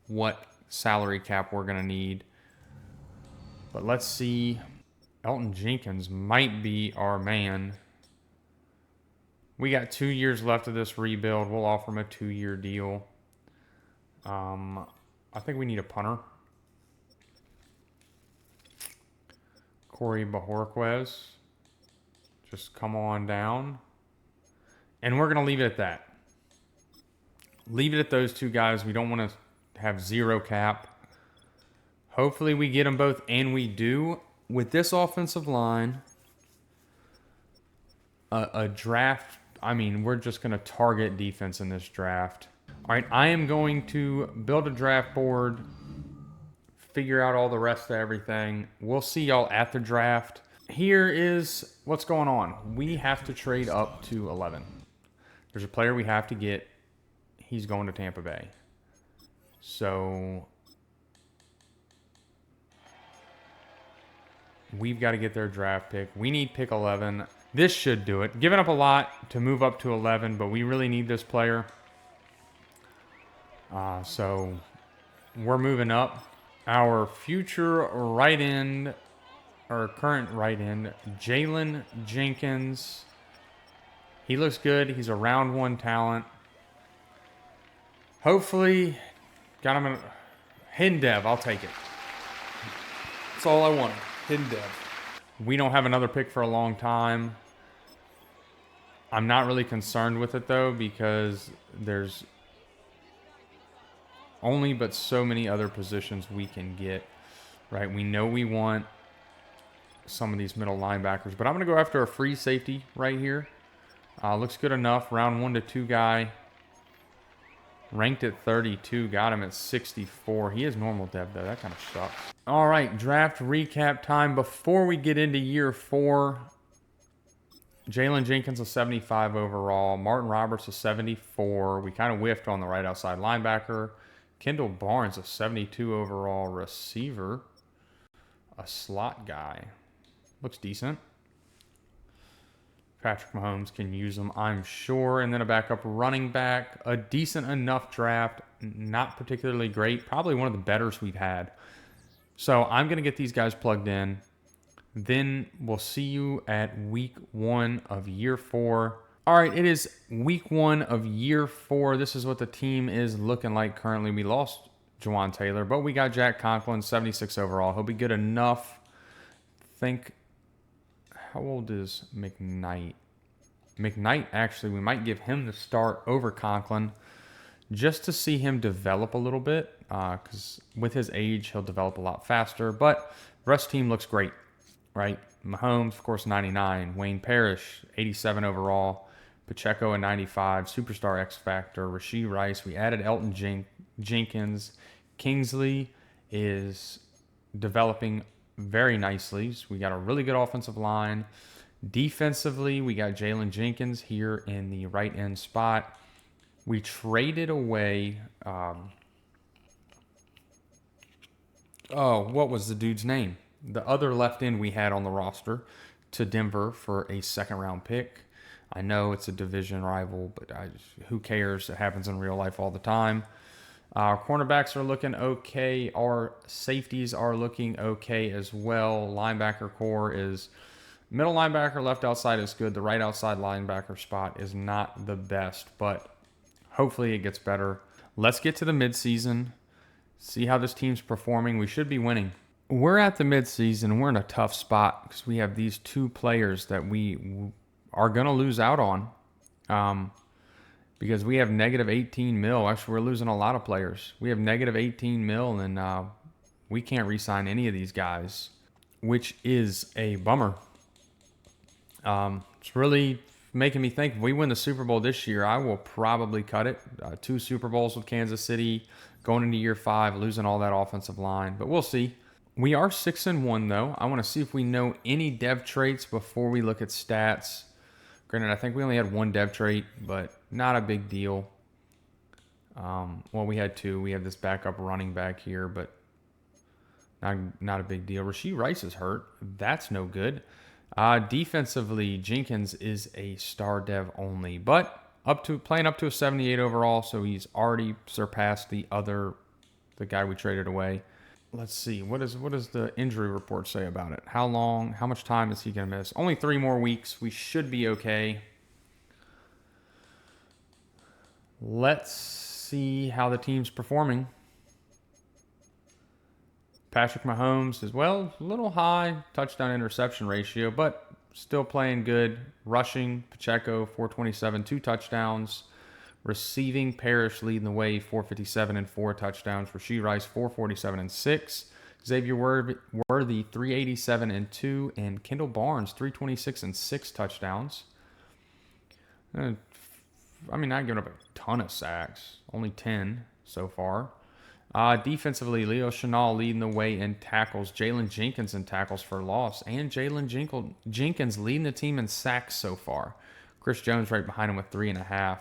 what salary cap we're going to need. But let's see. Elton Jenkins might be our man. We got 2 years left of this rebuild. We'll offer him a 2-year deal. I think we need a punter. Corey Bajorquez. Just come on down. And we're going to leave it at that. Leave it at those 2 guys. We don't want to have 0 cap. Hopefully we get them both, and we do. With this offensive line, a draft, we're just going to target defense in this draft. All right, I am going to build a draft board, figure out all the rest of everything. We'll see y'all at the draft. Here is what's going on. We have to trade up to 11. There's a player we have to get. He's going to Tampa Bay. So we've got to get their draft pick. We need pick 11. This should do it. Giving up a lot to move up to 11, but we really need this player. So we're moving up. Our future right end, or current right end, Jalen Jenkins. He looks good. He's a round 1 talent. Hopefully, got him in hidden dev. I'll take it. That's all I wanted. Hidden dev. We don't have another pick for a long time. I'm not really concerned with it, though, because there's only but so many other positions we can get, right? We know we want some of these middle linebackers, but I'm going to go after a free safety right here. Looks good enough. Round 1 to 2 guy. Ranked at 32. Got him at 64. He is normal dev, though. That kind of sucks. All right, draft recap time. Before we get into year 4, Jalen Jenkins a 75 overall. Martin Roberts a 74. We kind of whiffed on the right outside linebacker. Kendall Barnes a 72 overall receiver. A slot guy. Looks decent. Patrick Mahomes can use them, I'm sure. And then a backup running back. A decent enough draft. Not particularly great. Probably one of the betters we've had. So I'm going to get these guys plugged in. Then we'll see you at week 1 of year 4. All right, it is week 1 of year 4. This is what the team is looking like currently. We lost Jawan Taylor, but we got Jack Conklin, 76 overall. He'll be good enough. How old is McKnight? McKnight, actually, we might give him the start over Conklin just to see him develop a little bit, because with his age, he'll develop a lot faster. But the rest of the team looks great, right? Mahomes, of course, 99. Wayne Parrish, 87 overall. Pacheco, a 95. Superstar X Factor. Rashee Rice. We added Elton Jenkins. Kingsley is developing very nicely. So we got a really good offensive line. Defensively, we got Jalen Jenkins here in the right end spot. We traded away. What was the dude's name? The other left end we had on the roster to Denver for a second round pick. I know it's a division rival, but who cares? It happens in real life all the time. Our cornerbacks are looking okay. Our safeties are looking okay as well. Linebacker core is middle linebacker, left outside is good. The right outside linebacker spot is not the best, but hopefully it gets better. Let's get to the midseason. See how this team's performing. We should be winning. We're at the midseason. We're in a tough spot because we have these 2 players that we are going to lose out on. Because we have negative 18 mil. Actually, we're losing a lot of players. We have negative 18 mil, and we can't re-sign any of these guys, which is a bummer. It's really making me think if we win the Super Bowl this year, I will probably cut it. 2 Super Bowls with Kansas City, going into year 5, losing all that offensive line. But we'll see. We are 6-1, though. I want to see if we know any dev traits before we look at stats. Granted, I think we only had 1 dev trait, but not a big deal. Well, we had 2. We have this backup running back here, but not a big deal. Rashee Rice is hurt. That's no good. Defensively, Jenkins is a star dev only, but playing up to a 78 overall, so he's already surpassed the guy we traded away. Let's see. What does the injury report say about it? How much time is he going to miss? Only 3 more weeks. We should be okay. Let's see how the team's performing. Patrick Mahomes as well, a little high touchdown interception ratio, but still playing good. Rushing, Pacheco, 427, 2 touchdowns. Receiving, Parrish leading the way, 457 and 4 touchdowns. Rashee Rice, 447 and 6. Xavier Worthy, 387 and 2. And Kendall Barnes, 326 and 6 touchdowns. I mean, not giving up a ton of sacks. Only 10 so far. Defensively, Leo Chenal leading the way in tackles. Jalen Jenkins in tackles for loss. And Jalen Jenkins leading the team in sacks so far. Chris Jones right behind him with 3.5.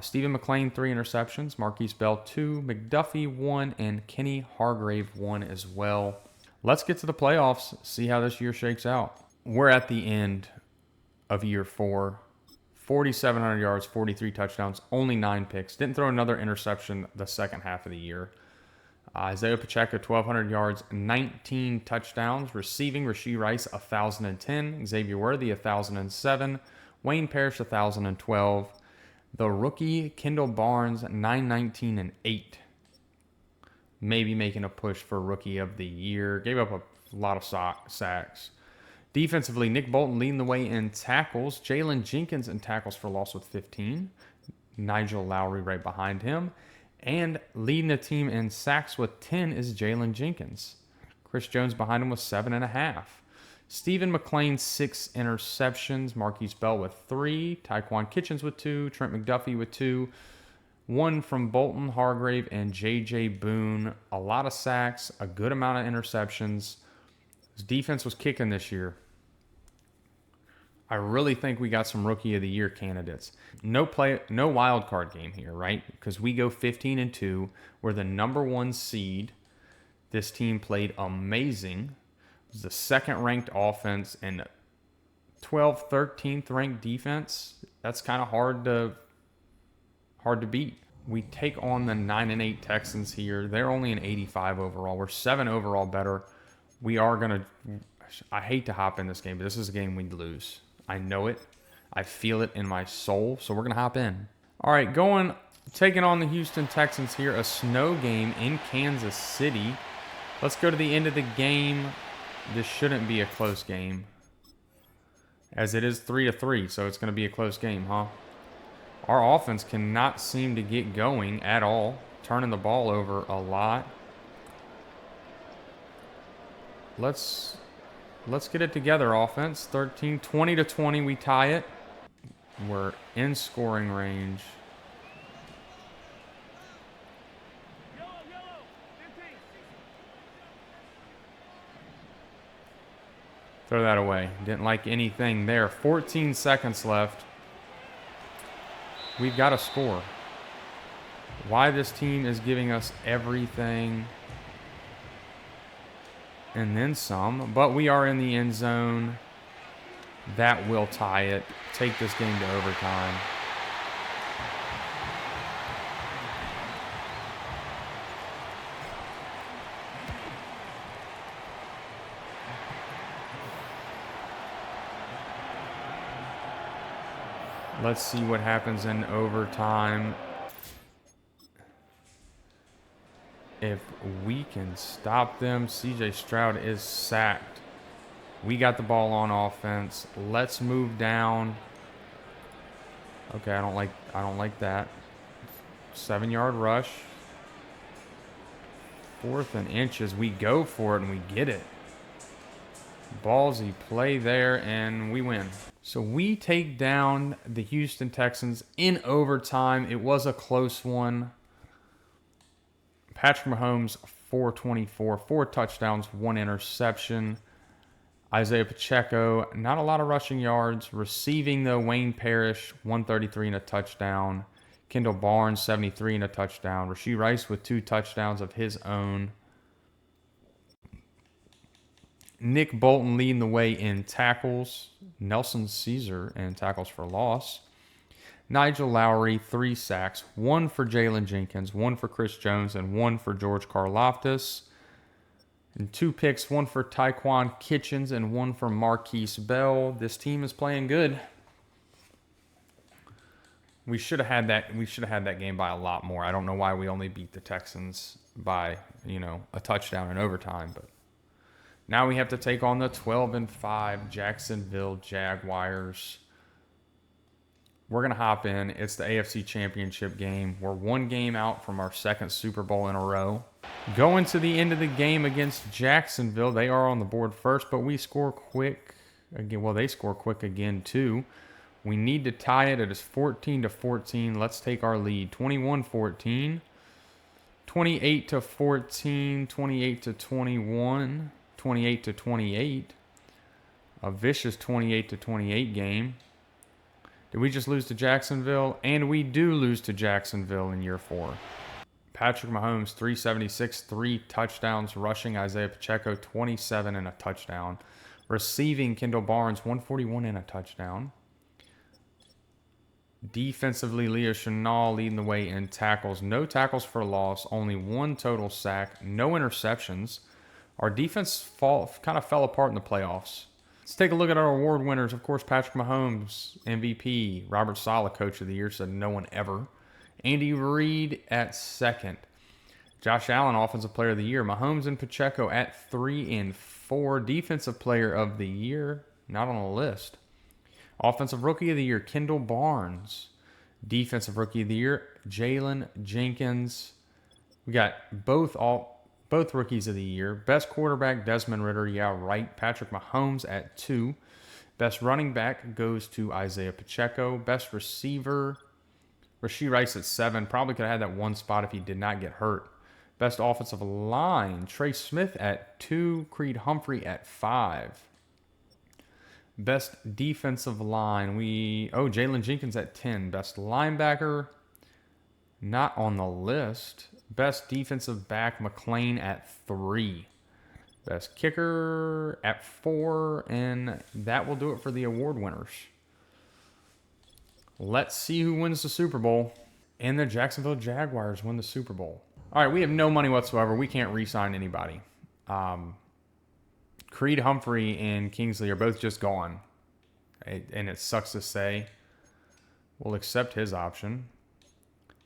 Stephen McLean, 3 interceptions. Marquise Bell, 2. McDuffie, 1. And Kenny Hargrave, 1 as well. Let's get to the playoffs, see how this year shakes out. We're at the end of year 4. 4,700 yards, 43 touchdowns, only 9 picks. Didn't throw another interception the second half of the year. Isaiah Pacheco, 1,200 yards, 19 touchdowns. Receiving, Rashee Rice, 1,010. Xavier Worthy, 1,007. Wayne Parrish, 1,012. The rookie, Kendall Barnes, 919 and 8. Maybe making a push for rookie of the year. Gave up a lot of sacks. Defensively, Nick Bolton leading the way in tackles. Jalen Jenkins in tackles for loss with 15. Nigel Lowry right behind him. And leading the team in sacks with 10 is Jalen Jenkins. Chris Jones behind him with 7.5. Stephen McLean, 6 interceptions. Marquise Bell with 3. Tyquan Kitchens with 2. Trent McDuffie with 2. 1 from Bolton, Hargrave, and J.J. Boone. A lot of sacks, a good amount of interceptions. His defense was kicking this year. I really think we got some Rookie of the Year candidates. No wild card game here, right? Because we go 15-2. We're the number 1 seed. This team played amazing. It was the second-ranked offense and 12th, 13th ranked defense. That's kind of hard to beat. We take on the 9-8 Texans here. They're only an 85 overall. We're 7 overall better. I hate to hop in this game, but this is a game we'd lose. I know it. I feel it in my soul, so we're going to hop in. All right, taking on the Houston Texans here, a snow game in Kansas City. Let's go to the end of the game. This shouldn't be a close game, as it is 3-3, so it's going to be a close game, huh? Our offense cannot seem to get going at all, turning the ball over a lot. Let's get it together, offense. 20-20, we tie it. We're in scoring range. Throw that away. Didn't like anything there. 14 seconds left. We've got to score. Why this team is giving us everything and then some, but we are in the end zone. That will tie it. Take this game to overtime. Let's see what happens in overtime. If we can stop them, CJ Stroud is sacked. We got the ball on offense. Let's move down. Okay, I don't like that. 7-yard rush. 4th and inches. We go for it and we get it. Ballsy play there and we win. So we take down the Houston Texans in overtime. It was a close one. Patrick Mahomes, 424, 4 touchdowns, 1 interception. Isaiah Pacheco, not a lot of rushing yards. Receiving, though, Wayne Parrish, 133 and a touchdown. Kendall Barnes, 73 and a touchdown. Rashee Rice with 2 touchdowns of his own. Nick Bolton leading the way in tackles. Nelson Caesar in tackles for loss. Nigel Lowry, 3 sacks, 1 for Jalen Jenkins, 1 for Chris Jones, and 1 for George Karlaftis. And 2 picks, 1 for Tyquan Kitchens and 1 for Marquise Bell. This team is playing good. We should have had that game by a lot more. I don't know why we only beat the Texans by, a touchdown in overtime, but now we have to take on the 12-5 Jacksonville Jaguars. We're going to hop in. It's the AFC Championship game. We're 1 game out from our 2nd Super Bowl in a row. Going to the end of the game against Jacksonville. They are on the board first, but we score quick again. Well, they score quick again, too. We need to tie it. It is 14-14. Let's take our lead. 21-14. 28-14. 28-21. 28-28. A vicious 28-28 game. Did we just lose to Jacksonville? And we do lose to Jacksonville in year 4. Patrick Mahomes, 376, 3 touchdowns. Rushing, Isaiah Pacheco, 27 and a touchdown. Receiving, Kendall Barnes, 141 and a touchdown. Defensively, Leo Chenal leading the way in tackles. No tackles for loss, only 1 total sack, no interceptions. Our defense kind of fell apart in the playoffs. Let's take a look at our award winners. Of course, Patrick Mahomes, MVP. Robert Saleh, Coach of the Year, said no one ever. Andy Reid at 2nd. Josh Allen, Offensive Player of the Year. Mahomes and Pacheco at 3 and 4. Defensive Player of the Year, not on the list. Offensive Rookie of the Year, Kendall Barnes. Defensive Rookie of the Year, Jalen Jenkins. We got both Rookies of the Year. Best Quarterback, Desmond Ridder. Yeah, right. Patrick Mahomes at 2. Best Running Back goes to Isaiah Pacheco. Best Receiver, Rashee Rice at 7. Probably could have had that one spot if he did not get hurt. Best Offensive Line, Trey Smith at 2. Creed Humphrey at 5. Best Defensive Line, Jalen Jenkins at 10. Best Linebacker, not on the list. Best Defensive Back, McLean at 3. Best Kicker at 4. And that will do it for the award winners. Let's see who wins the Super Bowl. And the Jacksonville Jaguars win the Super Bowl. All right, we have no money whatsoever. We can't re-sign anybody. Creed Humphrey and Kingsley are both just gone. And it sucks to say. We'll accept his option.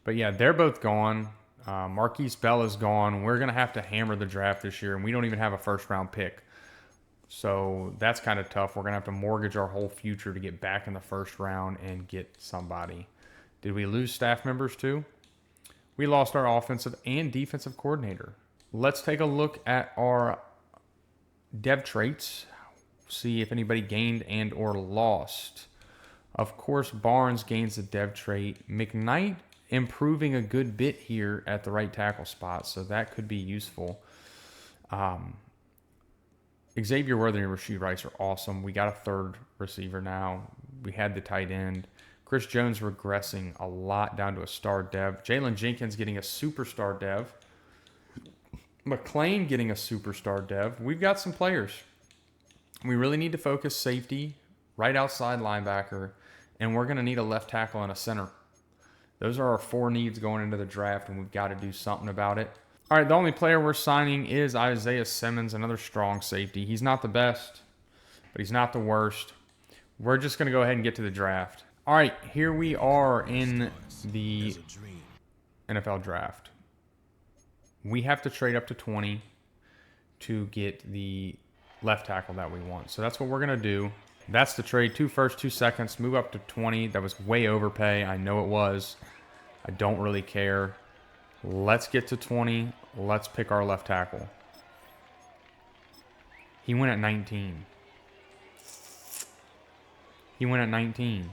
But yeah, they're both gone. Marquise Bell is gone. We're going to have to hammer the draft this year, and we don't even have a first-round pick. So that's kind of tough. We're going to have to mortgage our whole future to get back in the first round and get somebody. Did we lose staff members too? We lost our offensive and defensive coordinator. Let's take a look at our dev traits. See if anybody gained and or lost. Of course, Barnes gains the dev trait. McKnight improving a good bit here at the right tackle spot, so that could be useful. Xavier Worthy and Rashee Rice are awesome. We got a third receiver now. We had the tight end. Chris Jones regressing a lot down to a star dev. Jalen Jenkins getting a superstar dev. McLean getting a superstar dev. We've got some players. We really need to focus safety, right outside linebacker, and we're going to need a left tackle and a center. Those are our 4 needs going into the draft, and we've got to do something about it. All right, the only player we're signing is Isaiah Simmons, another strong safety. He's not the best, but he's not the worst. We're just going to go ahead and get to the draft. All right, here we are in the NFL draft. We have to trade up to 20 to get the left tackle that we want. So that's what we're going to do. That's the trade. 2 firsts, 2 seconds, move up to 20. That was way overpay. I know it was. I don't really care. Let's get to 20. Let's pick our left tackle. He went at 19. He went at 19.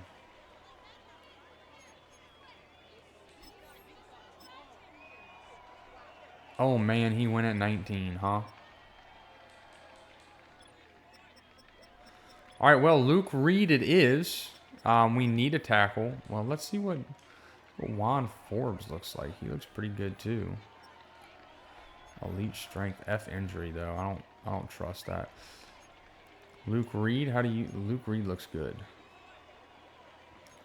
Oh, man, he went at 19, huh? All right, well, Luke Reed it is. We need a tackle. Well, let's see what Juan Forbes looks like. He looks pretty good, too. Elite strength. F injury, though. I don't trust that. Luke Reed, Luke Reed looks good.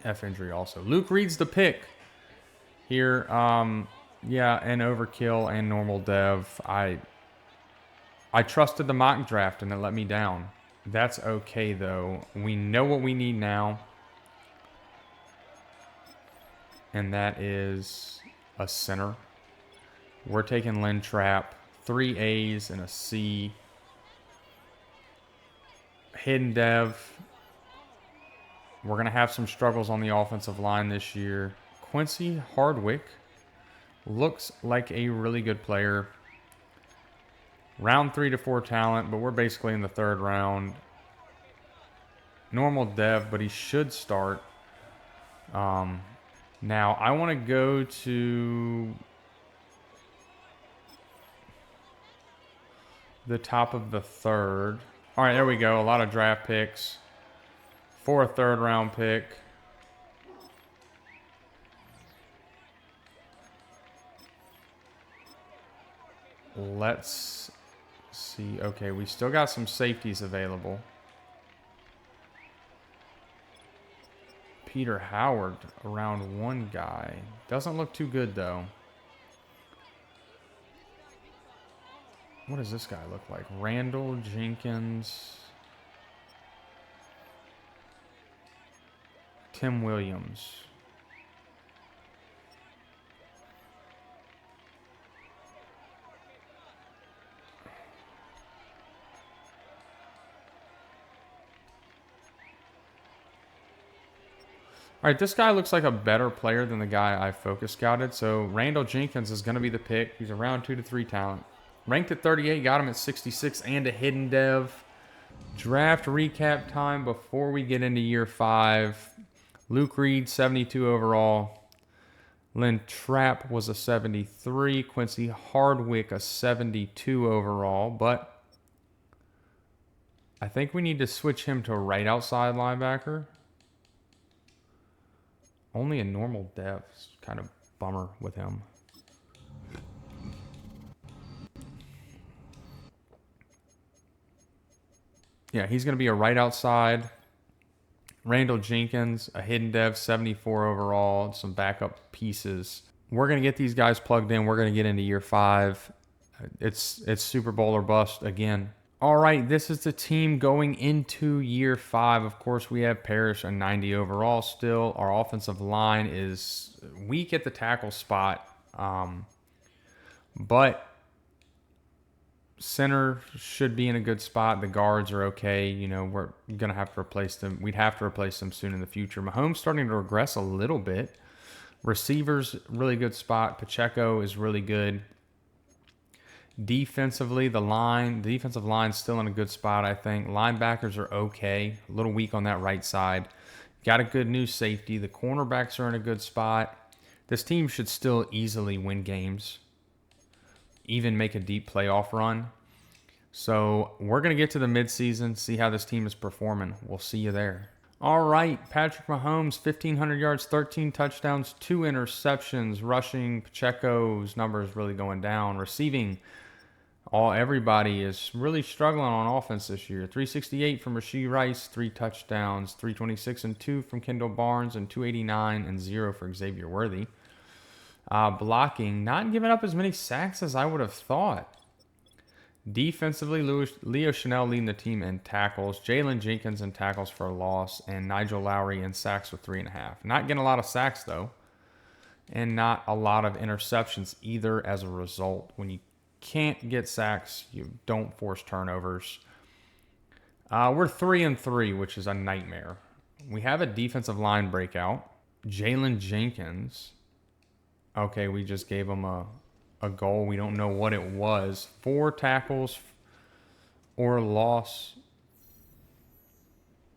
F injury also. Luke Reed's the pick here. Yeah, and overkill and normal dev. I trusted the mock draft and it let me down. That's okay, though. We know what we need now. And that is a center. We're taking Lynn Trapp. 3 A's and a C. Hidden dev. We're going to have some struggles on the offensive line this year. Quincy Hardwick looks like a really good player. Round 3 to 4 talent, but we're basically in the 3rd round. Normal dev, but he should start. Now, I want to go to the top of the 3rd. All right, there we go. A lot of draft picks for a 3rd round pick. Let's see. Okay, we still got some safeties available. Peter Howard, a round 1 guy. Doesn't look too good, though. What does this guy look like? Randall Jenkins. Tim Williams. All right, this guy looks like a better player than the guy I focus scouted. So Randall Jenkins is going to be the pick. He's a round 2 to 3 talent. Ranked at 38, got him at 66 and a hidden dev. Draft recap time before we get into year 5. Luke Reed, 72 overall. Lynn Trapp was a 73. Quincy Hardwick, a 72 overall. But I think we need to switch him to right outside linebacker. Only a normal dev. It's kind of bummer with him. Yeah, he's going to be a right outside. Randall Jenkins, a hidden dev, 74 overall, some backup pieces. We're going to get these guys plugged in. We're going to get into year 5. It's Super Bowl or bust again. All right, this is the team going into year 5. Of course, we have Parrish, a 90 overall still. Our offensive line is weak at the tackle spot, but center should be in a good spot. The guards are okay. You know, we're going to have to replace them. We'd have to replace them soon in the future. Mahomes starting to regress a little bit. Receivers, really good spot. Pacheco is really good. Defensively, the defensive line's still in a good spot, I think. Linebackers are okay. A little weak on that right side. Got a good new safety. The cornerbacks are in a good spot. This team should still easily win games, even make a deep playoff run. So we're going to get to the midseason, see how this team is performing. We'll see you there. All right, Patrick Mahomes, 1,500 yards, 13 touchdowns, 2 interceptions. Rushing, Pacheco's numbers really going down. Receiving, everybody is really struggling on offense this year. 368 from Rashee Rice, 3 touchdowns. 326 and 2 from Kendall Barnes, and 289 and 0 for Xavier Worthy. Blocking, not giving up as many sacks as I would have thought. Defensively, Leo Chanel leading the team in tackles. Jalen Jenkins in tackles for a loss. And Nigel Lowry in sacks with 3.5. Not getting a lot of sacks, though. And not a lot of interceptions either as a result. When you can't get sacks, you don't force turnovers. We're 3-3, which is a nightmare. We have a defensive line breakout. Jalen Jenkins. Okay, we just gave him a goal. We don't know what it was. 4 tackles or loss.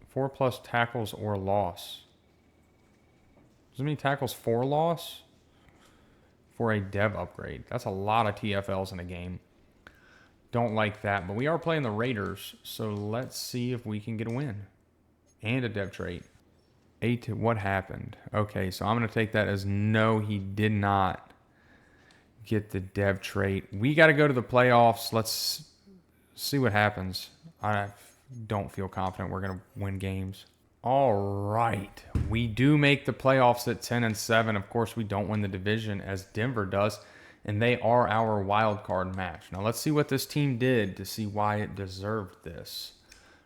4 plus tackles or loss. Does many tackles for loss? For a dev upgrade. That's a lot of TFLs in a game. Don't like that. But we are playing the Raiders. So let's see if we can get a win. And a dev trait. 8. What happened? Okay, so I'm going to take that as no, he did not get the dev trait. We got to go to the playoffs. Let's see what happens. I don't feel confident we're going to win games. All right. We do make the playoffs at 10-7. Of course, we don't win the division as Denver does, and they are our wild card match. Now, let's see what this team did to see why it deserved this,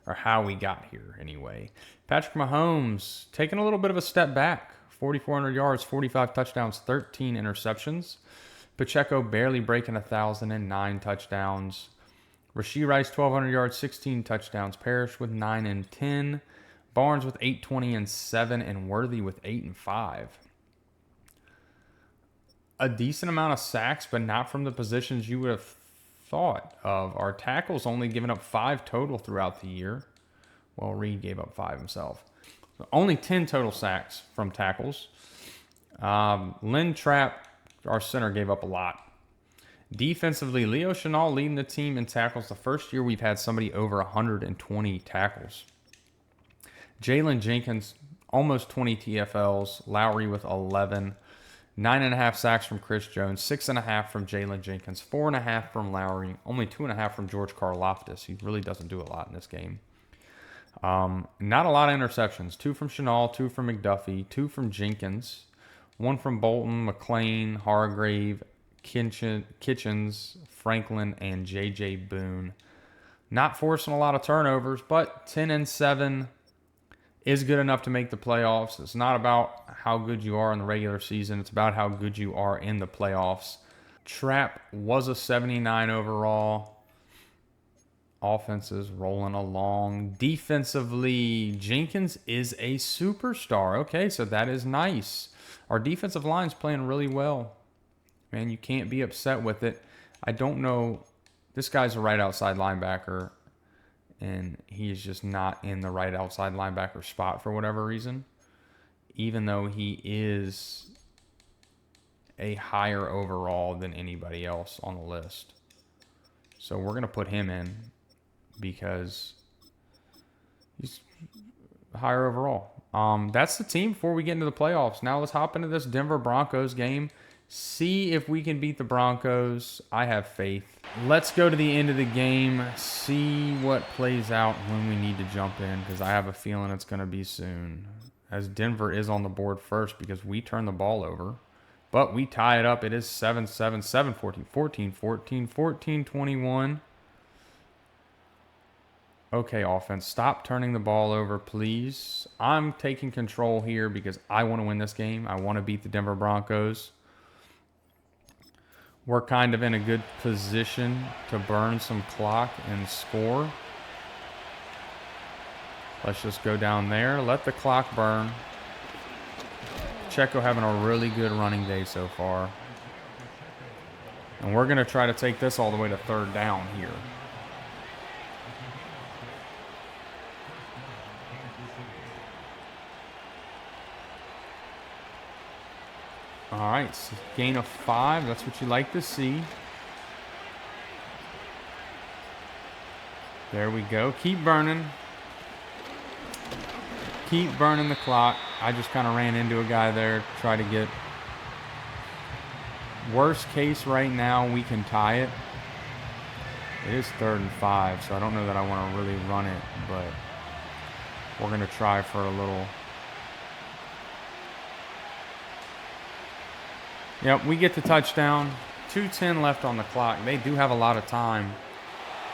or how we got here anyway. Patrick Mahomes taking a little bit of a step back. 4,400 yards, 45 touchdowns, 13 interceptions. Pacheco barely breaking 1,000 and 9 touchdowns. Rashee Rice, 1,200 yards, 16 touchdowns. Parrish with 9 and 10. Barnes with 820 and 7. And Worthy with 8 and 5. A decent amount of sacks, but not from the positions you would have thought of. Our tackles only giving up 5 total throughout the year. Well, Reed gave up 5 himself. So only 10 total sacks from tackles. Lynn Trapp, our center, gave up a lot. Defensively, Leo Chanel leading the team in tackles. The first year we've had somebody over 120 tackles. Jalen Jenkins, almost 20 TFLs. Lowry with 11. 9.5 sacks from Chris Jones. 6.5 from Jalen Jenkins. 4.5 from Lowry. Only 2.5 from George Karlaftis. He really doesn't do a lot in this game. Not a lot of interceptions. 2 from Chanel. 2 from McDuffie. 2 from Jenkins. 1 from Bolton, McLean, Hargrave, Kitchens, Franklin, and J.J. Boone. Not forcing a lot of turnovers, but 10-7 is good enough to make the playoffs. It's not about how good you are in the regular season. It's about how good you are in the playoffs. Trapp was a 79 overall. Offense is rolling along. Defensively, Jenkins is a superstar. Okay, so that is nice. Our defensive line's playing really well. Man, you can't be upset with it. I don't know. This guy's a right outside linebacker, and he's just not in the right outside linebacker spot for whatever reason, even though he is a higher overall than anybody else on the list. So we're going to put him in because he's higher overall. That's the team before we get into the playoffs. Now let's hop into this Denver Broncos game. See if we can beat the Broncos. I have faith. Let's go to the end of the game. See what plays out when we need to jump in, because I have a feeling it's going to be soon. As Denver is on the board first because we turn the ball over. But we tie it up. It is 7-7, 7-14, 14-14, 14-21. Okay, offense, stop turning the ball over, please. I'm taking control here because I want to win this game. I want to beat the Denver Broncos. We're kind of in a good position to burn some clock and score. Let's just go down there. Let the clock burn. Checo having a really good running day so far. And we're going to try to take this all the way to third down here. All right, so gain of 5. That's what you like to see. There we go. Keep burning. Keep burning the clock. I just kind of ran into a guy there. Try to get... Worst case right now, we can tie it. It is 3rd and 5, so I don't know that I want to really run it, but we're going to try for a little... Yep, we get the touchdown. 2:10 left on the clock. They do have a lot of time,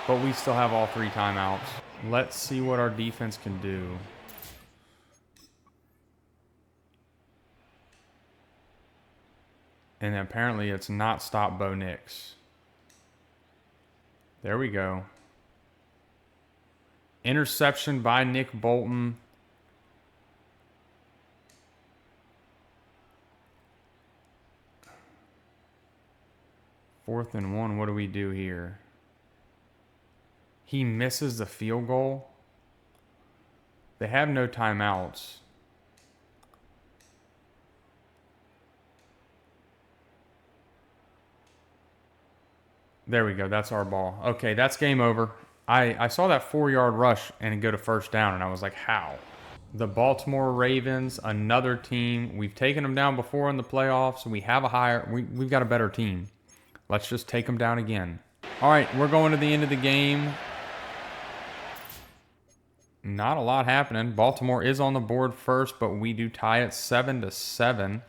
but we still have all 3 timeouts. Let's see what our defense can do. And apparently it's not stop Bo Nix. There we go. Interception by Nick Bolton. Fourth and 1, what do we do here? He misses the field goal. They have no timeouts. There we go. That's our ball. Okay, that's game over. I saw that 4-yard rush and go to first down, and I was like, how? The Baltimore Ravens, another team. We've taken them down before in the playoffs. We have a higher... We've got a better team. Let's just take them down again. All right, we're going to the end of the game. Not a lot happening. Baltimore is on the board first, but we do tie it 7-7.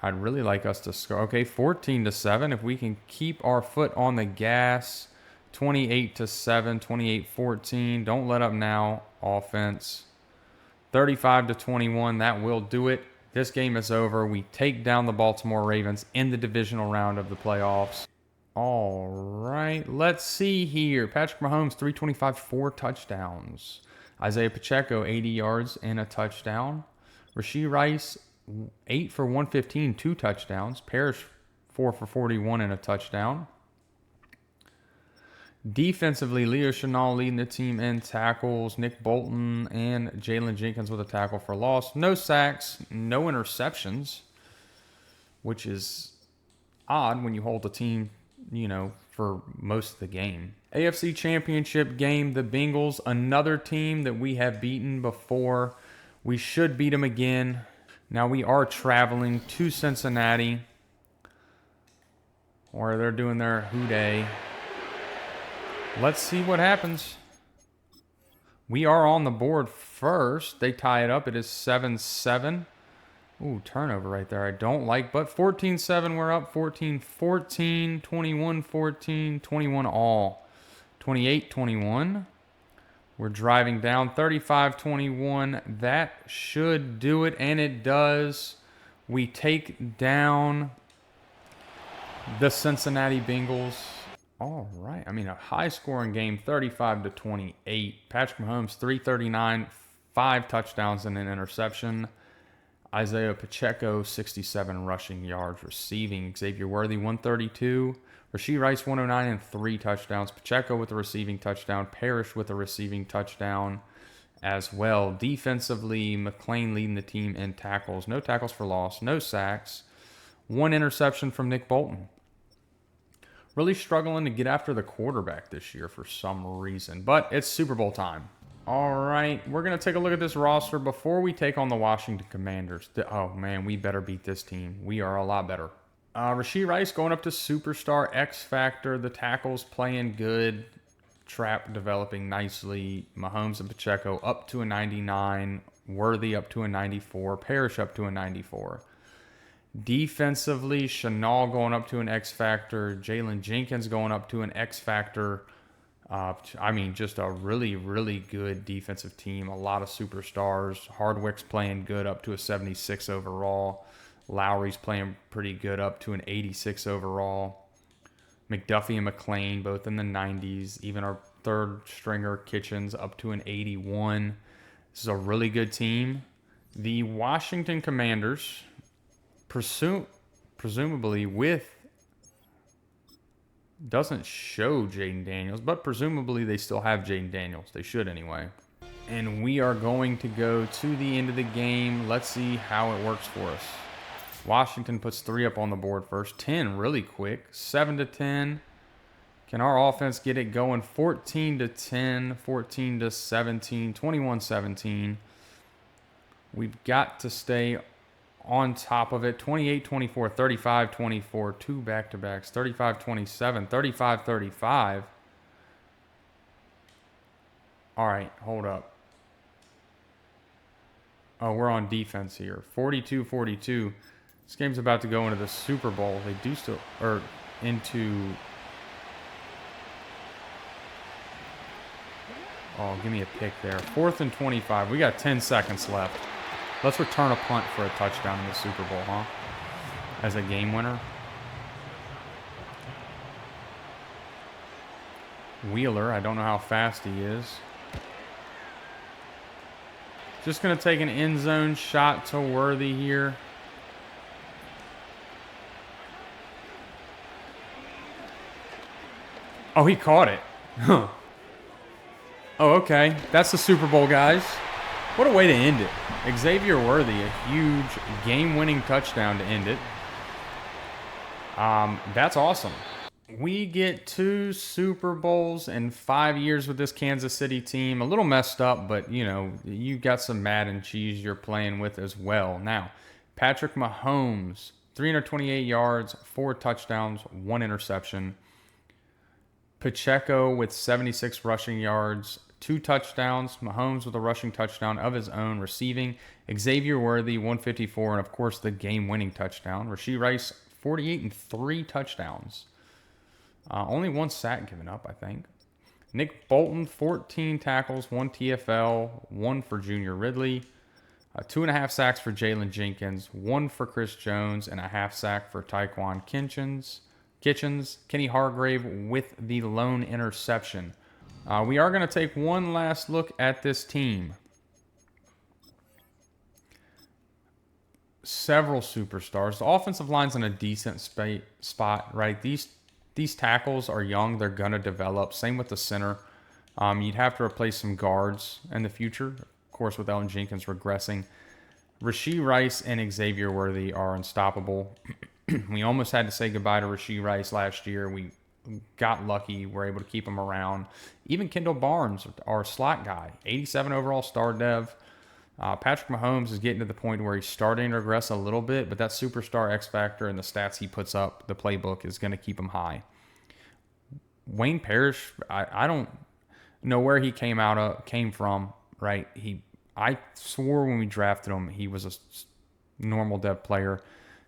I'd really like us to score. Okay, 14-7. If we can keep our foot on the gas. 28-7, 28-14. Don't let up now, offense. 35-21. That will do it. This game is over. We take down the Baltimore Ravens in the divisional round of the playoffs. All right, let's see here. Patrick Mahomes, 325, 4 touchdowns. Isaiah Pacheco, 80 yards and a touchdown. Rashee Rice, 8 for 115, 2 touchdowns. Parrish, 4 for 41 and a touchdown. Defensively, Leo Chenal leading the team in tackles. Nick Bolton and Jalen Jenkins with a tackle for loss. No sacks, no interceptions, which is odd when you hold a team, for most of the game. AFC Championship game, the Bengals, another team that we have beaten before. We should beat them again. Now we are traveling to Cincinnati, where they're doing their Hoo-Day. Let's see what happens. We are on the board first. They tie it up. It is 7-7. Ooh, turnover right there. I don't like, but 14-7, we're up. 14-14, 21-14, 21 all. 28-21. We're driving down. 35-21. That should do it, and it does. We take down the Cincinnati Bengals. All right. I mean, a high-scoring game, 35-28. Patrick Mahomes, 339, 5 touchdowns and an interception. Isaiah Pacheco, 67 rushing yards receiving. Xavier Worthy, 132. Rashee Rice, 109 and 3 touchdowns. Pacheco with a receiving touchdown. Parrish with a receiving touchdown as well. Defensively, McClain leading the team in tackles. No tackles for loss, no sacks. 1 interception from Nick Bolton. Really struggling to get after the quarterback this year for some reason. But it's Super Bowl time. All right, we're going to take a look at this roster before we take on the Washington Commanders. Oh, man, we better beat this team. We are a lot better. Rashee Rice going up to Superstar X Factor. The tackles playing good. Trap developing nicely. Mahomes and Pacheco up to a 99. Worthy up to a 94. Parrish up to a 94. Defensively, Chenal going up to an X Factor. Jalen Jenkins going up to an X Factor. I mean, just a really, really good defensive team. A lot of superstars. Hardwick's playing good up to a 76 overall. Lowry's playing pretty good up to an 86 overall. McDuffie and McClain both in the 90s. Even our third stringer Kitchens up to an 81. This is a really good team. The Washington Commanders, presumably with, doesn't show Jaden Daniels, but presumably they still have Jaden Daniels. They should anyway. And we are going to go to the end of the game. Let's see how it works for us. Washington puts 3 up on the board first. 10 really quick. 7-10. Can our offense get it going? 14-10, 14-17, 21-17. We've got to stay on top of it. 28-24, 35-24, 2 back-to-backs. 35-27, 35-35. All right, hold up. Oh, we're on defense here. 42-42. This game's about to go into the Super Bowl. They do still, or into, oh, give me a pick there. 4th and 25. We got 10 seconds left. Let's return a punt for a touchdown in the Super Bowl, huh? As a game winner. Wheeler, I don't know how fast he is. Just going to take an end zone shot to Worthy here. Oh, he caught it. Huh. Oh, okay. That's the Super Bowl, guys. What a way to end it. Xavier Worthy, a huge game-winning touchdown to end it. That's awesome. We get 2 Super Bowls in 5 years with this Kansas City team. A little messed up, but, you know, you got some Madden cheese you're playing with as well. Now, Patrick Mahomes, 328 yards, 4 touchdowns, 1 interception. Pacheco with 76 rushing yards, 2 touchdowns. Mahomes with a rushing touchdown of his own, receiving. Xavier Worthy, 154, and of course the game-winning touchdown. Rashee Rice, 48 and 3 touchdowns. Only 1 sack given up, I think. Nick Bolton, 14 tackles, 1 TFL, 1 for Junior Ridley. 2.5 sacks for Jalen Jenkins, 1 for Chris Jones, and a half sack for Tyquan Kitchens. Kenny Hargrave with the lone interception. We are going to take one last look at this team. Several superstars. The offensive line's in a decent spot, right? These tackles are young. They're going to develop. Same with the center. You'd have to replace some guards in the future. Of course, with Elton Jenkins regressing. Rashee Rice and Xavier Worthy are unstoppable. We almost had to say goodbye to Rashee Rice last year. We got lucky. We're able to keep him around. Even Kendall Barnes, our slot guy, 87 overall star dev. Patrick Mahomes is getting to the point where he's starting to regress a little bit, but that superstar X factor and the stats he puts up, the playbook, is going to keep him high. Wayne Parrish, I don't know where he came from, right? I swore when we drafted him he was a normal dev player.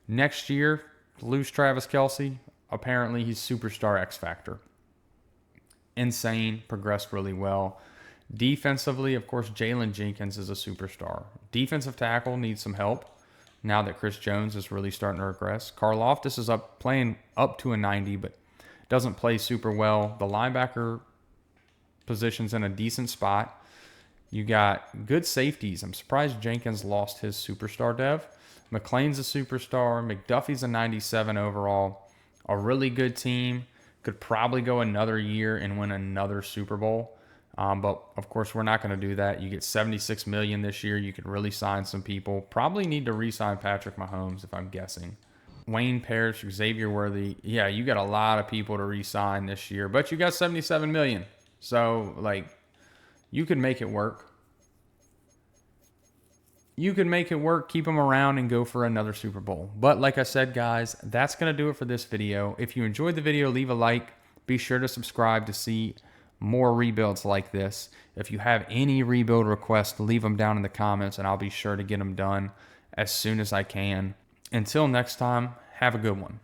Next year, lose Travis Kelce. Apparently, he's superstar X factor. Insane, progressed really well. Defensively, of course, Jalen Jenkins is a superstar. Defensive tackle needs some help now that Chris Jones is really starting to regress. Karlaftis is playing up to a 90, but doesn't play super well. The linebacker position's in a decent spot. You got good safeties. I'm surprised Jenkins lost his superstar dev. McLean's a superstar. McDuffie's a 97 overall. A really good team. Could probably go another year and win another Super Bowl. But of course, we're not going to do that. You get $76 million this year. You could really sign some people. Probably need to re-sign Patrick Mahomes, if I'm guessing. Wayne Parrish, Xavier Worthy. Yeah, you got a lot of people to re-sign this year, but you got $77 million. So, like, you could make it work. You could make it work, keep them around, and go for another Super Bowl. But like I said, guys, that's going to do it for this video. If you enjoyed the video, leave a like. Be sure to subscribe to see more rebuilds like this. If you have any rebuild requests, leave them down in the comments, and I'll be sure to get them done as soon as I can. Until next time, have a good one.